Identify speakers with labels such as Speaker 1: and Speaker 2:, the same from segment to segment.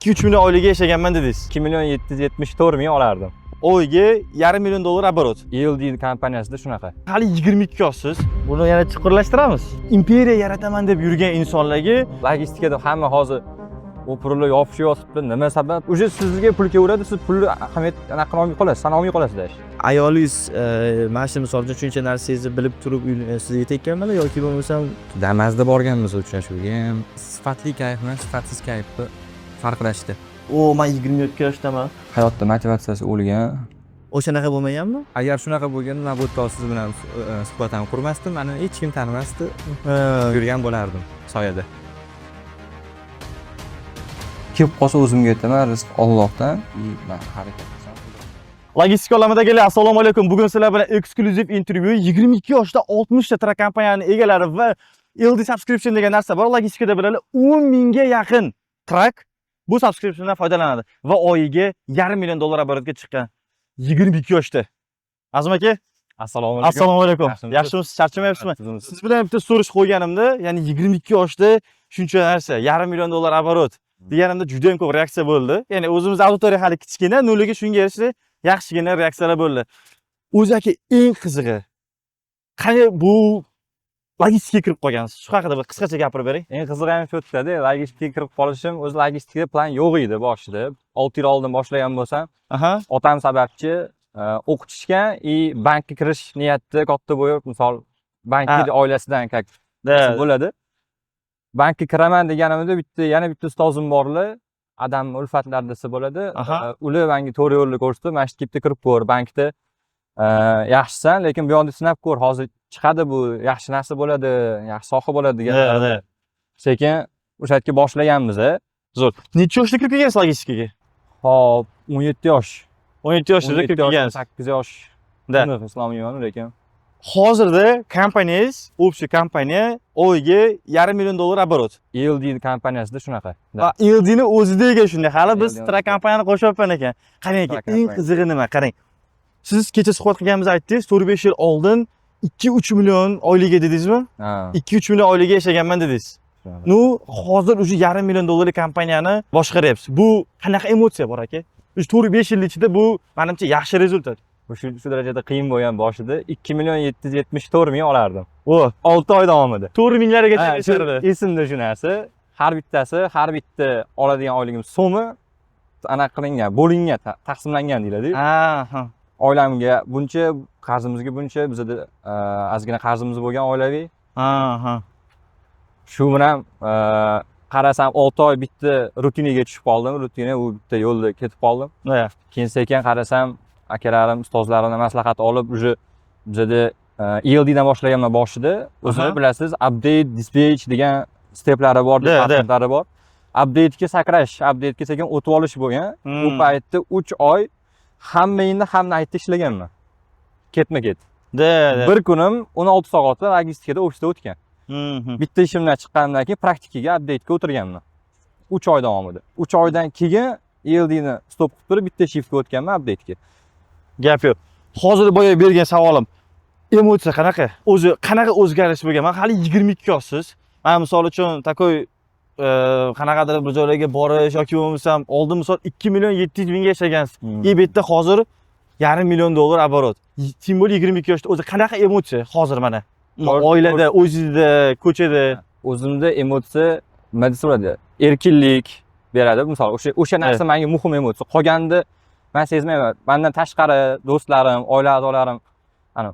Speaker 1: 2-3 million oyliga yashaganman dedingiz.
Speaker 2: 2 million 774 ming olardim.
Speaker 1: Oyga $500,000 оборот.
Speaker 2: ELD kompaniyasida shunaqa.
Speaker 1: Hali 22 yoshsiz. Buni yana chuqurlashtiramiz. Imperiya yarataman deb yurgan insonlarga
Speaker 2: Logistikada hamma hozir o'pirilib yopishib yotibdi. Nima sabab? O'sha sizga pul kelaveradi, siz pulni ahamiyat anaqa olmay qolasiz, sana olmay qolasizlar.
Speaker 3: Ayolingiz mana shu misol uchun shuncha narsangizni bilib turib sizga tekkanmidi yoki bo'lmasam
Speaker 2: Damazda borganmiz uchrashuvga ham sifatli kayfmi, sifatsiz kayfni farqlashdi.
Speaker 1: men 27 yoshdaman.
Speaker 2: Hayotda motivatsiyasi o'lgan.
Speaker 3: o'shanaqa bo'lmaganmi?
Speaker 2: Agar shunaqa bo'lganda men bu siz bilan suhbat ham qurmasdim, meni hech kim tanimasdi. Yurgan bo'lardim soyada. Kelib qolsa o'zimga aytaman, rizq Allohdan, men harakat qilsam.
Speaker 1: Logistika olamidagilar, assalomu alaykum. Bugun sizlar bilan eksklyuziv intervyu. 22 yoshda 60 ta trak kompaniyani egalari va ELD subscription degan narsa bor. Logistikada bilalar 10 mingga yaqin trak bu subscriptiondan foydalanadi va oyiga $500,000 оборотga chiqqan. 22 yoshda. Azim aka,
Speaker 2: Assalomu alaykum.
Speaker 1: assalomu alaykum. Yaxshimisiz? Charchamayapsizmi? Siz bilan bitta so'rish qo'yganimda, ya'ni 22 yoshda shuncha narsa, $500,000 оборот deganimda juda ham ko'p reaksiya bo'ldi. Ya'ni o'zimiz auditoriya hali kichkina, noliga shunga erishdi, yaxshigina reaksiyalar bo'ldi. O'zi aka eng qizig'i qani bu logistikaga kirib qolgansiz. Shu haqida bir qisqacha gapirib bering.
Speaker 2: Eng qizig'i ham shu yerda, logistikaga kirib qolishim, o'zi logistikada plan yo'q edi boshida. 6 yil oldin boshlagan bo'lsam, otam sababchi o'qitishgan, bankka kirish niyati katta bo'lib, misol bankni oilasidan как bo'ladi. Bankka kiraman deganimda yana bitta ustozim borlar, Adam Ulfatlar desa bo'ladi. Ular menga to'g'ri yo'lni ko'rsatdi. Mana shu yerga kirib ko'r, bankda yaxshisan, lekin bu yoqda sinab ko'r, hozir chiqadi bu, yaxshi narsa bo'ladi, yaxshi soha bo'ladi deganlar. Sekin o'sha yerga boshlaganmiz.
Speaker 1: Zo'r. Necha yoshda kirib kelgansiz logistikaga?
Speaker 2: Hop, 17 yosh.
Speaker 1: 17 yoshda kirib kelgansiz.
Speaker 2: 8 yosh. Islomiyman lekin.
Speaker 1: Hozirda kompaniyangiz, общий kompaniya oyiga $500,000 оборот.
Speaker 2: ELD kompaniyasida shunaqa.
Speaker 1: ELD ni o'zida ekan shunday. Hali biz trak kompaniyani qo'shyapman ekan. Qarang aka, eng qizig'i nima? Qarang. Siz kecha suhbat qilganimizda aytdingiz, 4-5 yil oldin 2-3 million oyliga dedingizmi? 2-3 million oyliga yashaganman dedingiz. Nu, hozir o'sha $500,000 kompaniyani boshqaryapsiz. Bu qanaqa emotsiya bor aka? 4-5 yil ichida bu menimcha yaxshi rezultat.
Speaker 2: Shu darajada qiyin bo'lgan boshida 2 million 774 ming olardim. 6 oy davomida.
Speaker 1: 4 minglargacha yashardi.
Speaker 2: Esimda shu narsa. Har bitta oladigan oyligim so'mi anaqa qilingan, bo'lingan, taqsimlangan deyiladi. Oilamga buncha, qarzimizga buncha, bizda ozgina qarzimiz bo'lgan oilaviy. Shu bilan qarasam 6 oy bitta rutinaga tushib qoldim. Rutina u bitta yo'lda ketib qoldim. Keyin sekin qarasam akalarim, ustozlarimdan maslahat olib, uje bizda ELD dan boshlaganman boshida. O'zingiz bilasiz, update, dispatch degan steplari bor, departamentlari bor. Update'ga sakrash, update'ga sekin o'tib olish bo'lgan. U paytda 3 oy hammayni naytda ishlaganman. Ketma-ket. Bir kunim 16 soatda logistikada ofisda o'tgan. Bitta ishimdan chiqqandan keyin praktikaga update'ga o'tirganman. 3 oy davomida. 3 oydan keyin ELD ni stop qilib turib bitta shiftga o'tganman update'ga.
Speaker 1: Gap yo'q. Hozir boya bergan savolim, emotsiya qanaqa? O'zi qanaqa o'zgarish bo'lgan? Men hali 22 yoshsiz. Men misol uchun takoy qanaqadir bir joylarga borish yoki bo'lmasam oldin misol 2 million 700 mingga yashagansiz. Bu yerda hozir $500,000 оборот. Tim bo'l 22 yoshda o'zi qanaqa emotsiya hozir mana? Oilada, o'zingizda, ko'chada
Speaker 2: o'zimda emotsiya nima desa bo'ladi? Erkinlik beradi. Misol o'sha narsa menga muhim emotsiya. Qolganda men sezmayman. Mendan tashqari do'stlarim, oila a'zolarim ana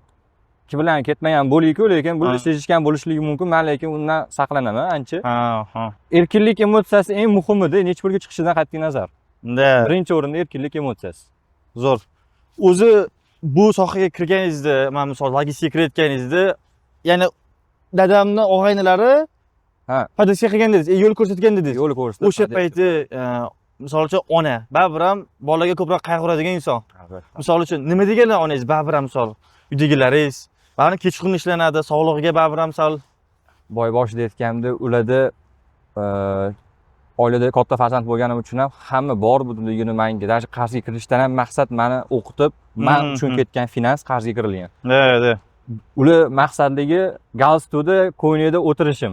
Speaker 2: kim bilan ketmagan bo'liku, lekin bu sezishgan bo'lishligi mumkin. Men lekin undan saqlanaman ancha. Erkinlik emotsiyasi eng muhimida, nech pulga chiqishidan qat'iy nazar. Birinchi o'rinda erkinlik emotsiyasi.
Speaker 1: Zo'r. O'zi bu sohaga kirganingizda, men misol logistikaga kirayotganingizda, ya'ni dadamni og'aynilari podasiya qilgan dedingiz, yo'l ko'rsatgan dedingiz.
Speaker 2: Yo'l ko'rsatdi.
Speaker 1: O'sha payti misol uchun ona, baribir ham bolaga ko'proq qayg'uradigan inson. Misol uchun nima deganlar onangiz, baribir ham misol uydagilaringiz, baribir kechqurun ishlanadi, sog'lig'iga baribir ham misol
Speaker 2: boy boshida aytganimda, ularda oilada katta farzand bo'lganim uchun ham hamma bor budligini menga, даже qarzga kirishdan ham maqsad meni o'qitib, men uchun ketgan finans qarzga kirilgan. Ular maqsadligi galstukda ko'ynakda o'tirishim.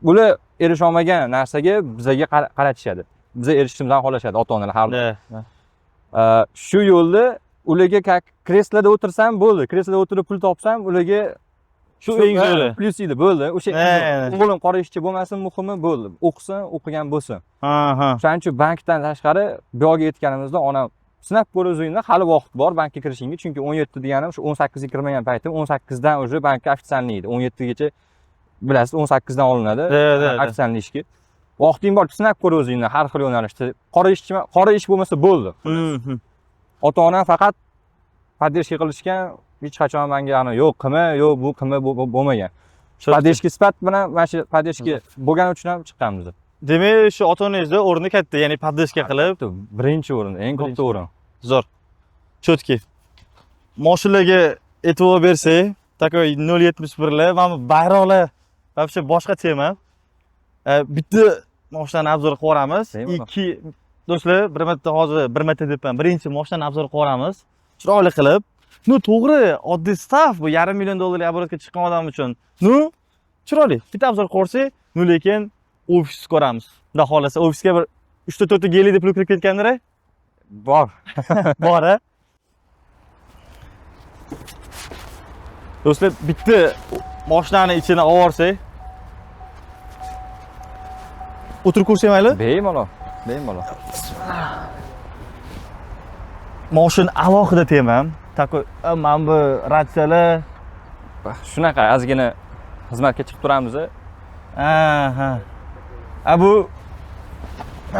Speaker 2: bular erisha olmagan narsaga bizga qaratishadi. Biza erishishimizdan xohlashadi ota-onalar har doim. Shu yo'lda ularga kresloda o'tirsam bo'ldi. Kresloda o'tirib pul topsam, ularga
Speaker 1: shu eng zo'ri.
Speaker 2: Plyus edi, bo'ldi. O'sha o'g'lim qora ishchi bo'lmasin, muhimi bo'ldi. O'qisin, o'qigan bo'lsin. O'shaning uchun bankdan tashqari bu yerga yetganimizda onam sinab ko'r o'zingda hali vaqt bor bankka kirishingga, chunki 17 deganim shu 18 ga kirmagan paytim 18 dan уже bankka ofitsialniy edi. 17 gacha bilasiz 18 dan olinadi ofitsialniy ishga. Vaqting bor, sinab ko'r o'zingni har xil yo'nalishda. Qora ish bo'lmasa bo'ldi. Ota-onam faqat podдержка qilishgan, hech qachon menga ana yo'q qilma, yo'q bu qilma bo'lmagan. Podдержка sifat bilan mana shu podдержка bo'lgani uchun ham chiqqanmiz.
Speaker 1: Demak, shu ota-onangizda o'rni katta, ya'ni podдержка qilib,
Speaker 2: birinchi o'rin, eng katta o'rin.
Speaker 1: Zo'r. Chotki. Mashinalarga e'tibor bersak, takoy 071 lar, mana bu bayroqlar вообще boshqa tema. Bitta mashinani obzor qilib ko'ramiz. Ikki do'stlar, bir marta hozir bir marta debman, birinchi mashinani obzor qilib ko'ramiz. Chiroyli qilib. Nu to'g'ri, oddiy staff bu $500 million oborotga chiqqan odam uchun. Nu chiroyli. Bitta obzor ko'rsak, nu lekin ofis ko'ramiz. Xudo xolasa ofisga bir 3 ta 4 ta gelida pul kirib ketgandir?
Speaker 2: Bor.
Speaker 1: Bor, a? Do'stlar, bitta mashinani ichini olsak, o'tirib ko'rsak mayli?
Speaker 2: Bemalol, bemalol.
Speaker 1: Mashina alohida tema. Takoy, mana bu ratsiyalar
Speaker 2: Shunaqa ozgina xizmatga chiqib turamiz.
Speaker 1: Aha. Bu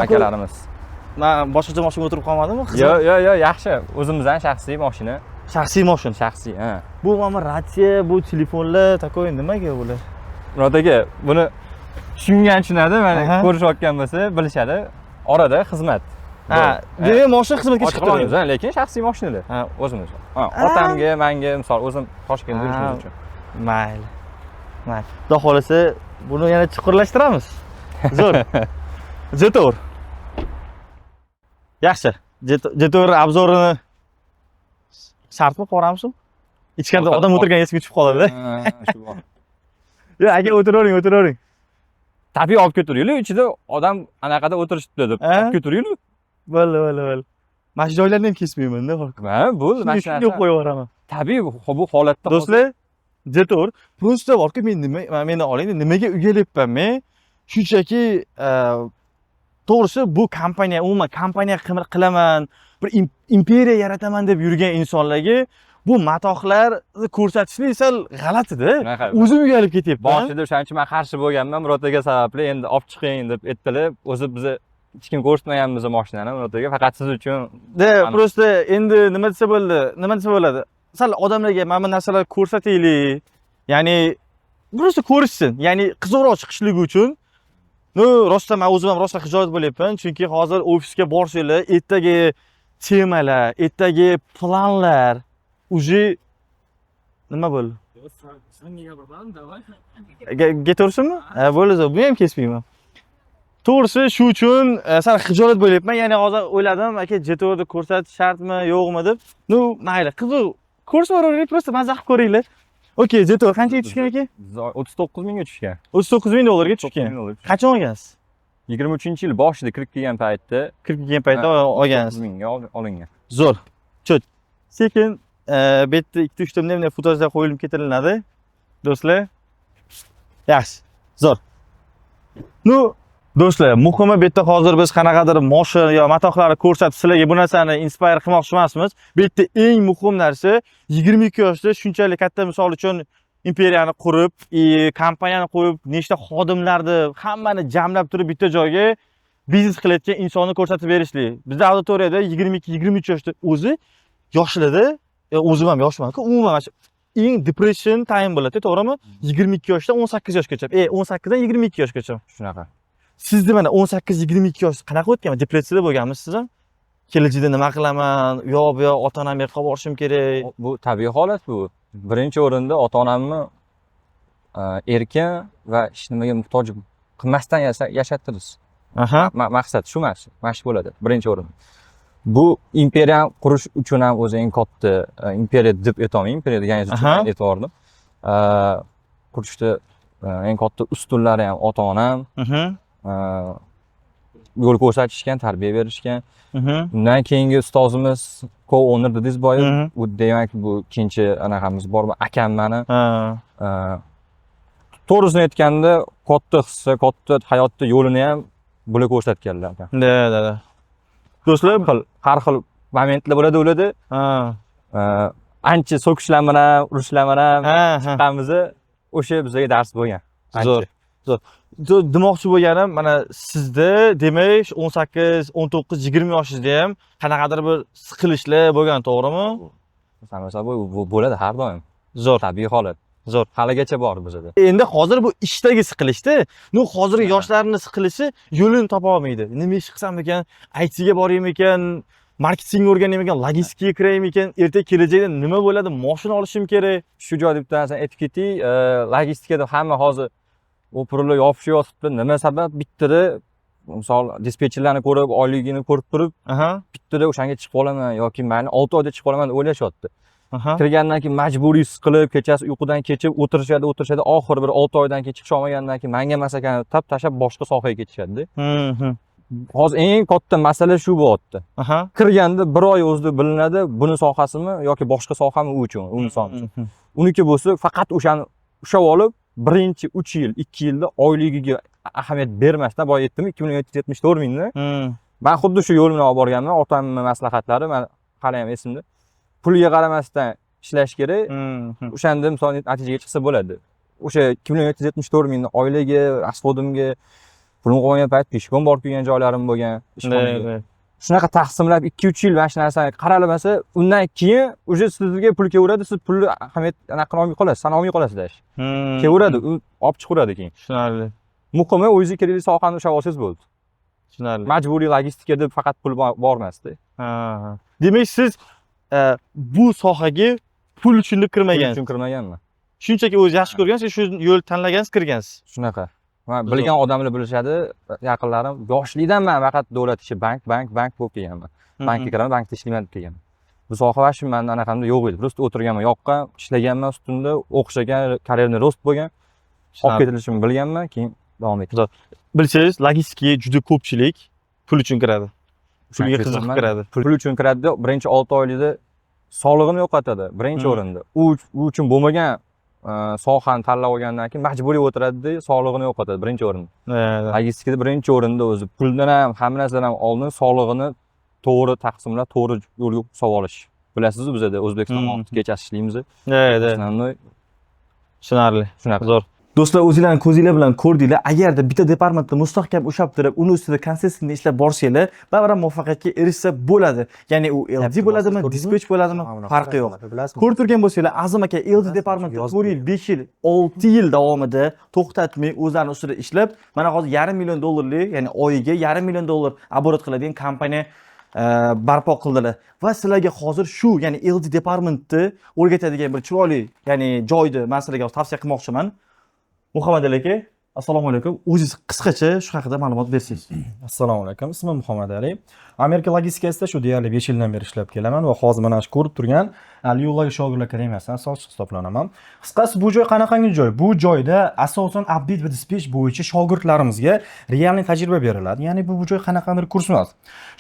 Speaker 2: akalarimiz.
Speaker 1: Men boshqacha mashinaga o'tirib qolmadimmi?
Speaker 2: Yo'q, yaxshi. O'zimizdan shaxsiy mashina.
Speaker 1: Shaxsiy mashina.
Speaker 2: Shaxsiy, ha.
Speaker 1: Bu mana ratsiya, bu telefonlar, takoy nimaga bular?
Speaker 2: Murod aka, buni tushunadi, mana ko'rishayotgan bo'lsa, bilishadi. Orada xizmat.
Speaker 1: Ha, demak, mashina xizmatga chiqib turamiz,
Speaker 2: lekin shaxsiy mashinalar. Ha, o'zimiz. Otamga, menga, misol, o'zim Toshkentda yurishimiz uchun.
Speaker 1: Mayli. Mayli. Xudo xolasa, buni yana chuqurlashtiramiz. Zo'r. Jetor. Yaxshi. Jetor obzorini shartmi ko'ramizmi? Ichkarida odam o'tirgan esga tushib qoladi-da.
Speaker 2: Shu bor.
Speaker 1: Yo, aka o'tiravering.
Speaker 2: Tabiiy olib ketaveraylik, ichida odam anaqada o'tirishibdi deb olib ketaveraylik.
Speaker 1: Bo'ldi. Mana shu joylarni ham kesmayman-da.
Speaker 2: Ha, bo'ldi, mana shu
Speaker 1: narsa. Qo'yib yuboraman.
Speaker 2: Tabiiy bu holatda.
Speaker 1: Do'stlar, Jetor, просто borki, meni oling, nimaga uyalyapman men? Shunchaki to'g'risi bu kompaniya, umuman kompaniya qilaman, bir imperiya yarataman deb yurgan insonlarga bu matohlarni ko'rsatishni sal g'alati-da. O'zim uyalib ketyapman.
Speaker 2: Boshida o'shaning uchun men qarshi bo'lganman, Murod aka sababli endi olib chiqing deb aytdilar. O'zi biz hech kim ko'rsatmaganmiz mashinani, Murod aka, faqat siz uchun.
Speaker 1: Просто endi nima desa bo'ladi? Sal odamlarga mana bu narsalarni ko'rsataylik. Ya'ni просто ko'rishsin. Ya'ni qiziqroq chiqishligi uchun. Rostdan men o'zim ham rosa xijolat bo'lyapman, chunki hozir ofisga borsanglar, ertaga temalar, ertaga planlar, уже nima bo'ldi? Getursinmi? Bo'ladi, bu ham kesmayman. To'g'risi, shu uchun sal xijolat bo'lyapman. Ya'ni hozir o'yladim, aka, Jetorni ko'rsatish shartmi, yo'qmi deb. Mayli, qiziq. Ko'rsatavering, просто maza qilib ko'ringlar. Okey, Jetor qanchaga tushgan aka?
Speaker 2: 39 mingga tushgan.
Speaker 1: 39 ming dollarga tushgan. Qachon olgansiz?
Speaker 2: 23-yil boshida kirib kelgan paytda,
Speaker 1: olgansiz.
Speaker 2: 30 mingga olingan.
Speaker 1: Zo'r. Cho't. Sekin bu yerda 2-3 ta bunday fotozlar qo'yilib ketilinadi. Do'stlar. Yaxshi. Zo'r. Do'stlar, muhimi bu yerda hozir biz qanaqadir mashina yo matohlarni ko'rsatib, sizlarga bu narsani inspire qilmoqchi emasmiz. Bu yerda eng muhim narsa 22 yoshda shunchalik katta, misol uchun imperiyani qurib, kompaniyani qo'yib, nechta xodimlarni hammani jamlab turib bitta joyga biznes qilayotgan insonni ko'rsatib berishlik. Bizning auditoriyada 22-23 yoshda o'zi yoshlarda, o'zim ham yoshman-ku, umuman eng depression time bo'ladi, to'g'rimi? 22 yoshdan 18 yoshgacha. 18 dan 22 yoshgacha.
Speaker 2: Shunaqa.
Speaker 1: Sizni mana 18-22 yosh qanaqa o'tgan? Depressiyada bo'lganmisiz? Kelajakda nima qilaman? Bu yoq ota-onamga qolib borishim kerak.
Speaker 2: Bu tabiiy holat bu. Birinchi o'rinda ota-onamni erkin va hech nimaga muhtoj qilmasdan yashatdingiz. Maqsad shu bo'ladi. Birinchi o'rin. Bu imperiya qurish uchun ham o'zi eng katta imperiya deb aytolmayman. Imperiya degan e'tiborni qurishda eng katta ustunlari ham ota-onam. Yo'l ko'rsatishgan, tarbiya berishgan. Undan keyingi ustozimiz co-owner dedingiz boya, u demak bu ikkinchi anaqamiz bormi, akam mani. To'g'risini aytganda, katta hissa, katta hayotda yo'lini ham bular ko'rsatganlar.
Speaker 1: Da. Do'stlar,
Speaker 2: har xil momentlar bo'ladi ularda. Ancha so'kishlar bilan, urushlar bilan chiqqanmiz, o'sha bizga dars bo'lgan.
Speaker 1: Zo'r. Demoqchi bo'lganim, mana sizda demak 18, 19, 20 yoshingizda ham qanaqadir bir siqilishlar bo'lgan, to'g'rimi?
Speaker 2: Bu bo'ladi har doim.
Speaker 1: Zo'r.
Speaker 2: Tabiiy holat. Zo'r. Haligacha bor bizda.
Speaker 1: Endi hozir bu ishdagi siqilishda, hozirgi yoshlarning siqilishi yo'lini topa olmaydi. Nima ish qilsam ekan, ITga boraymi ekan, marketing o'rganaymi ekan, logistikaga kiraymi ekan, ertaga kelajakda nima bo'ladi, mashina olishim kerak.
Speaker 2: Shu joyda bitta narsa aytib ketay, logistikada hamma hozir o'pirilib yopishayotibdi. Nima sabab? Bittada misol dispetcherlarni ko'rib, oyligini ko'rib turib, bittada o'shanga chiqib qolaman yoki mayli 6 oyda chiqib qolaman deb o'ylashyapti. Kirgandan keyin majburiy siqilib, kechasi uyqudan kechib o'tirishadi, oxiri bir 6 oydan keyin chiqish olmagandan keyin menga emas ekan deb tashlab boshqa sohaga ketishadi. Hozir eng katta masala shu bo'lyapti. Kirganda 1 oy o'zida bilinadi, buni sohasimi yoki boshqa sohami u uchun, u inson uchun. Uniki bo'lsa, faqat o'shani ushlab olib, birinchi 3 yil, 2 yilda oyligiga ahamiyat bermasdan boya aytdim 2774 mingni. Men xuddi shu yo'l bilan olib borganman, otamning maslahatlari, men hali ham esimda. Pulga qaramasdan ishlash kerak. O'shanda misol natijaga chiqsa bo'ladi. O'sha 2774 mingni oyligi, rasxodimga pulim qolgan payt peshkom borib kelgan joylarim bo'lgan. Shunaqa taqsimlab 2-3 yil mana shu narsani qaralmasa, undan keyin o'sha sizga pul kelaveradi, siz pulni ahamiyat anaqa olmay qolasiz, sana olmay qolasiz dash. Kelaveradi, u olib chiqaveradi keyin.
Speaker 1: Tushunarli.
Speaker 2: Muhimi o'zingizga kerakli sohani ushlab olsangiz bo'ldi.
Speaker 1: Tushunarli.
Speaker 2: Majburiy logistika deb faqat pul bormasdi.
Speaker 1: Demak, siz bu sohaga pul uchun kirmagansiz.
Speaker 2: Pul uchun kirmaganman.
Speaker 1: Shunchaki o'zingiz yaxshi ko'rgansiz, shu yo'l tanlagansiz, kirgansiz.
Speaker 2: Shunaqa. Men bilgan odamlar bilishadi, yaqinlarim, yoshlikdan men faqat davlat ishi, bank bo'lib kelganman. Bankka kiraman, bankda ishlayman deb kelganman. Bu soha va shu menda anaqamda yo'q edi. Просто o'tirganman, yoqqan, ishlaganman ustunda, o'qishagan, karyerni rost bo'lgan. Olib ketilishimni bilganman, keyin davom etdim.
Speaker 1: Bilsangiz, logistikaga juda ko'pchilik pul uchun kiradi. Pulga qiziqib kiradi.
Speaker 2: Pul uchun kiradi, birinchi 6 oylikda sog'lig'ini yo'qotadi, birinchi o'rinda. U uchun bo'lmagan sohani tanlab olgandan keyin majburiy o'tiradi, sog'lig'ini yo'qotadi birinchi o'rinda. Logistikada birinchi o'rinda o'zi puldan ham, hamma narsadan ham oldin sog'lig'ini to'g'ri taqsimlab, to'g'ri yo'lga solib olish. Bilasiz, bizda O'zbekiston kechasi ishlaymiz.
Speaker 1: Tushunarli.
Speaker 2: Shunaqa.
Speaker 1: Zo'r. Do'stlar, o'zinglarning ko'zinglar bilan ko'rdinglar. Agarda bitta departamentni mustahkam ushlab turib, uni ustida konsistentni ishlab borsanglar, baribir muvaffaqiyatga erishsa bo'ladi. Ya'ni u LD bo'ladimi, dispatch bo'ladimi, farqi yo'q. Ko'rib turgan bo'lsanglar, Azim aka LD departamentda 4 yil, 5 yil, 6 yil davomida to'xtatmay o'zlarining ustida ishlab, mana hozir $500 million dollarlik, ya'ni oyiga $500 million оборот qiladigan kompaniya barpo qildilar. Va sizlarga hozir shu, ya'ni LD departamentni o'rgatadigan bir chiroyli, ya'ni joyni men sizlarga tavsiya qilmoqchiman. Muhammad aka, assalomu alaykum. O'zingiz qisqacha shu haqida ma'lumot bersangiz.
Speaker 4: Assalomu alaykum. Ismim Muhammad Ali. Amerika logistikasida shu deyarli 5 yildan beri ishlab kelaman va hozir mana shu ko'rib turgan Aliyullah Shogird akademiyasidan asoschisi hisoblanaman. Qisqasi bu joy qanaqangi joy? Bu joyda asosan update va dispatch bo'yicha shogirdlarimizga realniy tajriba beriladi. Ya'ni bu joy qanaqandir kurs emas.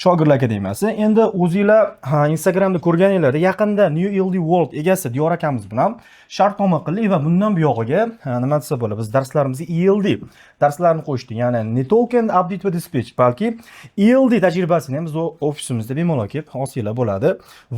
Speaker 4: Shogird akademiyasi. Endi o'zingizlar Instagramda ko'rganinglarda yaqinda New LD World egasi Diyor akamiz bilan shartnoma qildik va bundan buyog'iga nima desa bo'ladi? Biz darslarimizga ELD darslarni qo'shdik. Ya'ni ne только update va dispatch, balki ELD tajribasini ham biz ofisimizda bemalol kelib olsanglar bo'ladi.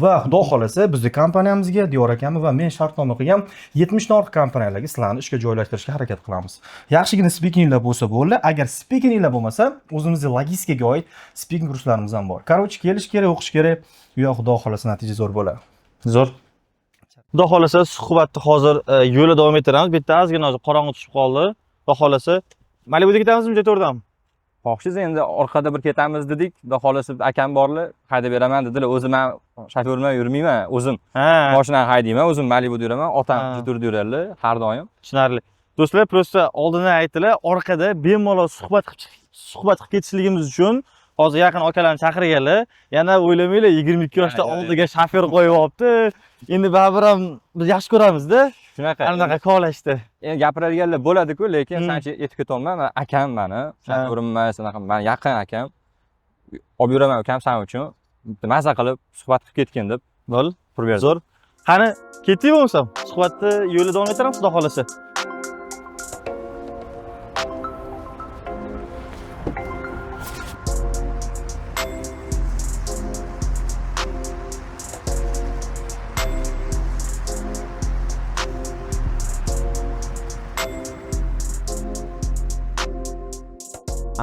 Speaker 4: Va xudo xolasa bizning kompaniyamizga Diyor akamiz va men shartnoma qilgan 70 dan ortiq kompaniyalarga sizlarni ishga joylashtirishga harakat qilamiz. Yaxshigina speakinglar bo'lsa bo'ldi. Agar speakinglar bo'lmasa, o'zimizning logistikaga oid speaking kurslarimiz ham bor. Короче, kelish kerak, o'qish kerak. Yo, xudo xolasa natija zo'r bo'ladi.
Speaker 1: Zo'r. Xudo xolasa suhbatni hozir yo'lda davom ettiramiz. Bitta ozgina hozir qorong'i tushib qoldi. Xudo xolasa Malibuga ketamizmi, to'g'ridan?
Speaker 2: Xo'shingiz, endi orqada bir ketamiz dedik. Xudo xolasa akam borlar, haydab beraman dedilar. O'zim men shofyorman, yurmayman, o'zim mashinani haydayman, o'zim Malibuda yuraman, otam turda yuradilar har doim.
Speaker 1: Tushunarli. Do'stlar, prosta oldindan aytdilar, orqada bemalol suhbat qilib ketishligimiz uchun hozir yaqin akalarni chaqirganlar. Yana o'ylamanglar, 22 yoshda oldiga shofyor qo'yib olibdi. Endi baribir ham biz yaxshi ko'ramiz-da.
Speaker 2: Shunaqa.
Speaker 1: anaqa kovlashdi.
Speaker 2: Endi gapiradiganlar bo'ladi-ku, lekin
Speaker 1: Hmm.
Speaker 2: sancha yetib ketolmayman. Akam mani,
Speaker 1: Ha.
Speaker 2: o'rinmas, sanaqa mani yaqin akam. Olib yuraman ukam san uchun. Bitta maza qilib suhbat qilib ketgin deb
Speaker 1: Bo'l.
Speaker 2: pul berdi.
Speaker 1: Zo'r. Qani, ketdik bo'lmasam. Suhbatni yo'lda davom ettiramiz, xudo xolasa.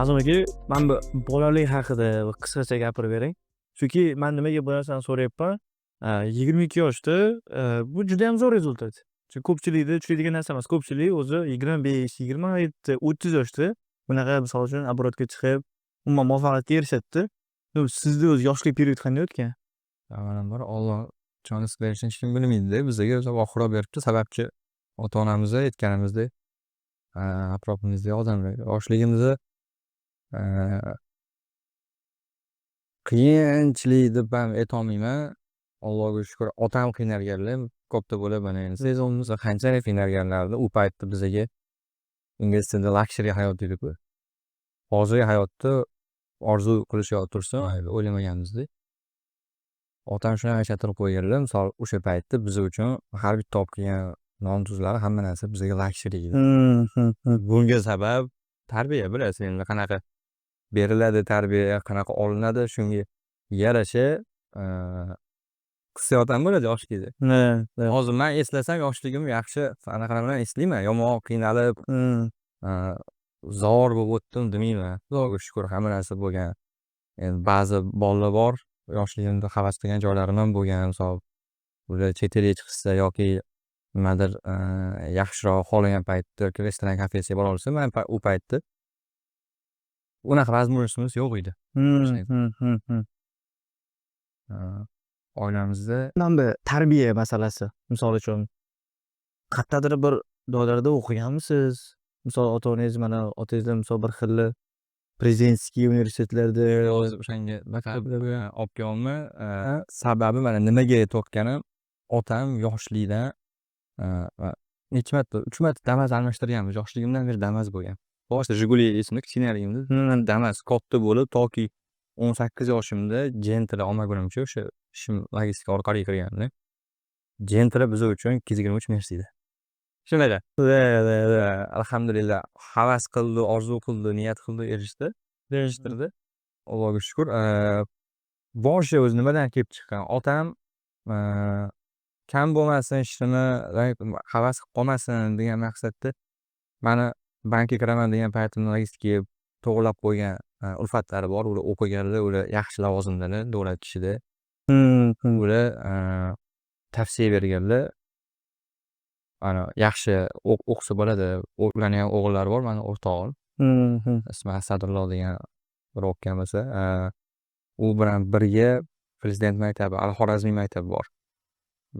Speaker 3: Azim aka, men bu bolalik haqida bir qisqacha gapirib beray. Chunki men nimaga bu narsani so'rayapman? 22 yoshda bu juda ham zo'r rezultat. Chunki ko'pchilikda tushadigan narsa emas. Ko'pchilik o'zi 25, 27, 30 yoshda bunaqa misol uchun оборотga chiqib, umuman muvaffaqiyatga erishadi. Sizda o'zi yoshlik period qanday o'tgan?
Speaker 2: Avvalambor Alloh joningiz berishini hech kim bilmaydi-da. Bizga o'zi Xudo beribdi. Sababchi ota-onamiz aytganimizdek, atrofimizdagi odamlar. Yoshligimizda qiyinchilik deb ham aytolmayman. Allohga shukr, otam qiynalganlar ko'pda bo'lib mana endi sezonimiz qanchalik qiynalganlardi. U paytda bizga ingliz tilida luxury hayot deydi-ku. Hozirgi hayotda orzu qilishga tursa, o'ylamaganmiz-da. Otam shunaqa yashatirib qo'yganlar. Misol o'sha paytda biz uchun har bitta olib kelgan non tuzlari hamma narsa bizga luxury edi. Bunga sabab tarbiya, bilasiz endi qanaqa beriladi tarbiya, qanaqa olinadi, shunga yarasha hissiyot ham bo'ladi yoshlikda. Hozir men eslasam yoshligim yaxshi, anaqa bilan eslayman. Yomon qiynalib, zo'r bo'lib o'tdim demayman. Xudoga shukr, hamma narsa bo'lgan. Endi ba'zi bolalar bor, yoshligimda havas qilgan joylarim ham bo'lgan. Misol, ular chet elga chiqsa yoki nimadir yaxshiroq xohlagan paytda yoki restoran, kafesiga bora olsa, men u paytda unaqa возможностimiz yo'q edi. Oilamizda
Speaker 3: Mana tarbiya masalasi. Misol uchun qayerdadir bir joylarda o'qiganmisiz? Misol ota-onangiz mana otangizlar misol bir xilli prezidentskiy universitetlarda
Speaker 2: o'zi o'shanga olib kelolma. Sababi mana nimaga to'xtanim, otam yoshlikdan necha marta, 3 marta Damas almashtirganmiz. Yoshligimdan beri Damas bo'lgan. Boshida Jiguli esimda, kichkinaligimda Damas katta bo'lib, toki 18 yoshimda Gentra olmagunimcha o'sha ishim logistika orqali kirgandim. Gentra biz uchun 223 Mercedes. Shunaqa. Alhamdulillah, havas qildi, orzu qildi, niyat qildi, erishtirdi. Allohga shukr. Boshi o'zi nimadan kelib chiqqan? Otam kam bo'lmasin, ishini havas qilib qolmasin degan maqsadda mani bankka kiraman degan paytimda logistikaga to'g'irlab qo'ygan ulfatlari bor. Ular o'qiganlar, ular yaxshi lavozimdalar davlat ishida. Ular tavsiya berganlar. Ana yaxshi o'qisa bo'ladi. Ularning ham o'g'illari bor, meni o'rtog'im. Ismi Asadulloh degan bir o'qigan bo'lsa, u bilan birga Prezident maktabi, Al-Xorazmiy maktabi bor.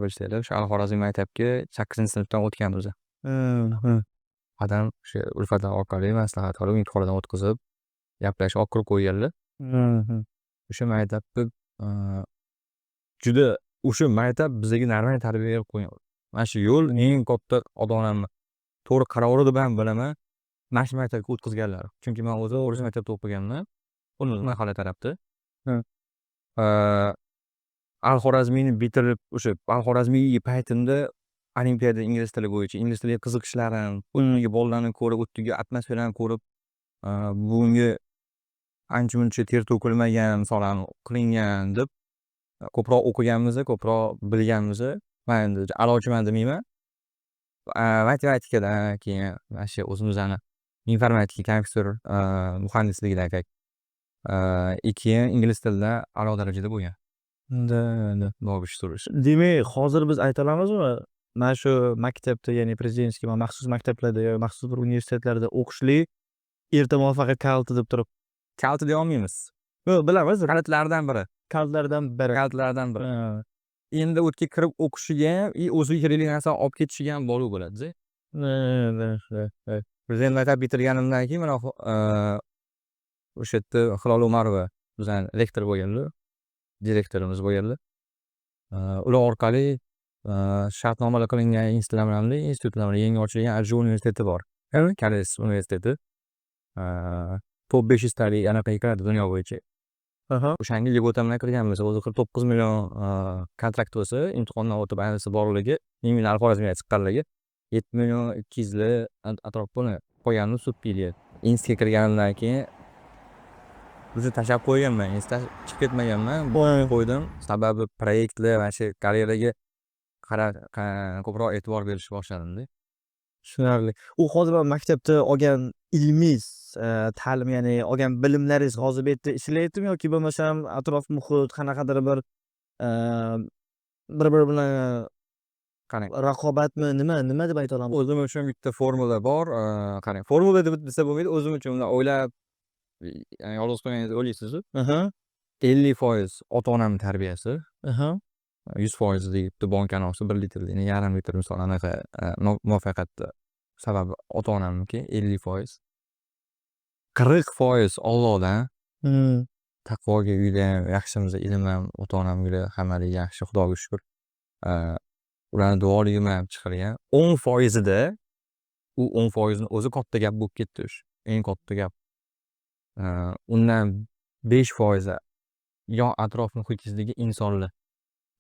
Speaker 2: Bilsanglar, o'sha Al-Xorazmiy maktabga 8-sinfdan o'tganmiz. Adam o'sha ulfatlar orqali maslahat olib, imtihondan o'tkazib, gaplashib olib kirib qo'yganlar. O'sha maktabda juda o'sha maktab bizga normal tarbiya berib qo'ygan. Mana shu yo'l eng katta ota-onamni to'g'ri qarori deb ham bilaman. Mana shu maktabga o'tkazganlar. Chunki men o'zim o'ris maktabda o'qiganman. Uni mahalla tarafda. Al-Xorazmiyni bitirib, o'sha Al-Xorazmiy paytimda olimpiada ingliz tili bo'yicha, ingliz tiliga qiziqishlarim, unga bolalarni ko'rib, o'tdagi atmosferani ko'rib, bunga ancha-muncha ter to'kilmagan, misollarni qilingan deb ko'proq o'qiganmiz, ko'proq bilganmiz. Men endi a'lochiman demayman. Matematikadan keyin mana shu o'zimizni informatika, kompyuter muhandisligidan keyin ingliz tilida a'lo darajada bo'lgan.
Speaker 3: Demak, hozir biz ayta olamizmi? Mana shu maktabda, ya'ni prezidentskiy va maxsus maktablarda yoki maxsus bir universitetlarda o'qishlik erta muvaffaqiyat kaliti deb turib.
Speaker 2: Kaliti deya olmaymiz.
Speaker 3: Yo'q, bilamiz.
Speaker 2: Kalitlardan biri.
Speaker 3: Kalitlardan biri.
Speaker 2: Endi o'tga kirib o'qishiga ham, o'ziga kerakli narsani olib ketishiga ham bog'liq bo'ladi. Prezident maktab bitirganimdan keyin mana o'sha yerda Hilol Umarova bizning rektor bo'lganlar, direktorimiz bo'lganlar. Ular orqali shartnomalar qilingan institutlarni yangi ochilgan Arju universiteti bor. Koreys universiteti. Top 500 talik anaqa kiradi dunyo bo'yicha. O'shanga yeb o'taman kirganmiz. O'zi 49 million kontrakt bo'lsa, imtihondan o'tib ayniqsa borligi, nominal xorazmga chiqqanligi 7 million 200 atrofini qo'yganmiz subsidiya. Institutga kirganimdan keyin o'zi tashlab qo'yganman. Institutdan chiqib ketmaganman. Qo'ydim. Sababi proyektlar va shu karyeraga ko'proq e'tibor berishni boshladim-da.
Speaker 3: Tushunarli. U hozir maktabda olgan ilmingiz, ta'lim, ya'ni olgan bilimlaringiz hozir bu yerda ishlayaptimi yoki bo'lmasam atrof muhit qanaqadir bir bir-biri bilan
Speaker 2: Qarang.
Speaker 3: raqobatmi, nima deb ayta olamiz?
Speaker 2: O'zim uchun bitta formula bor. Qarang, formula deb desa bo'lmaydi. O'zim uchun undan o'ylab, ya'ni yolg'iz qo'yganingizni o'ylaysiz-ku. 50% ota-onam tarbiyasi, 100% bitta bankani olsa 1 litr, ya'ni yarim litr misol anaqa muvaffaqiyat sababi ota-onamniki 50%. 40% Allohdan. Taqvoga uyda yaxshimiz, ilm ham ota-onam uyda hammalik yaxshi, Xudoga shukr. Ularni duoligim ham chiqargan. 10% da u 10% ni o'zi katta gap bo'lib ketdi. Eng katta gap. Undan 5% yo atrof muhitingizdagi insonlar.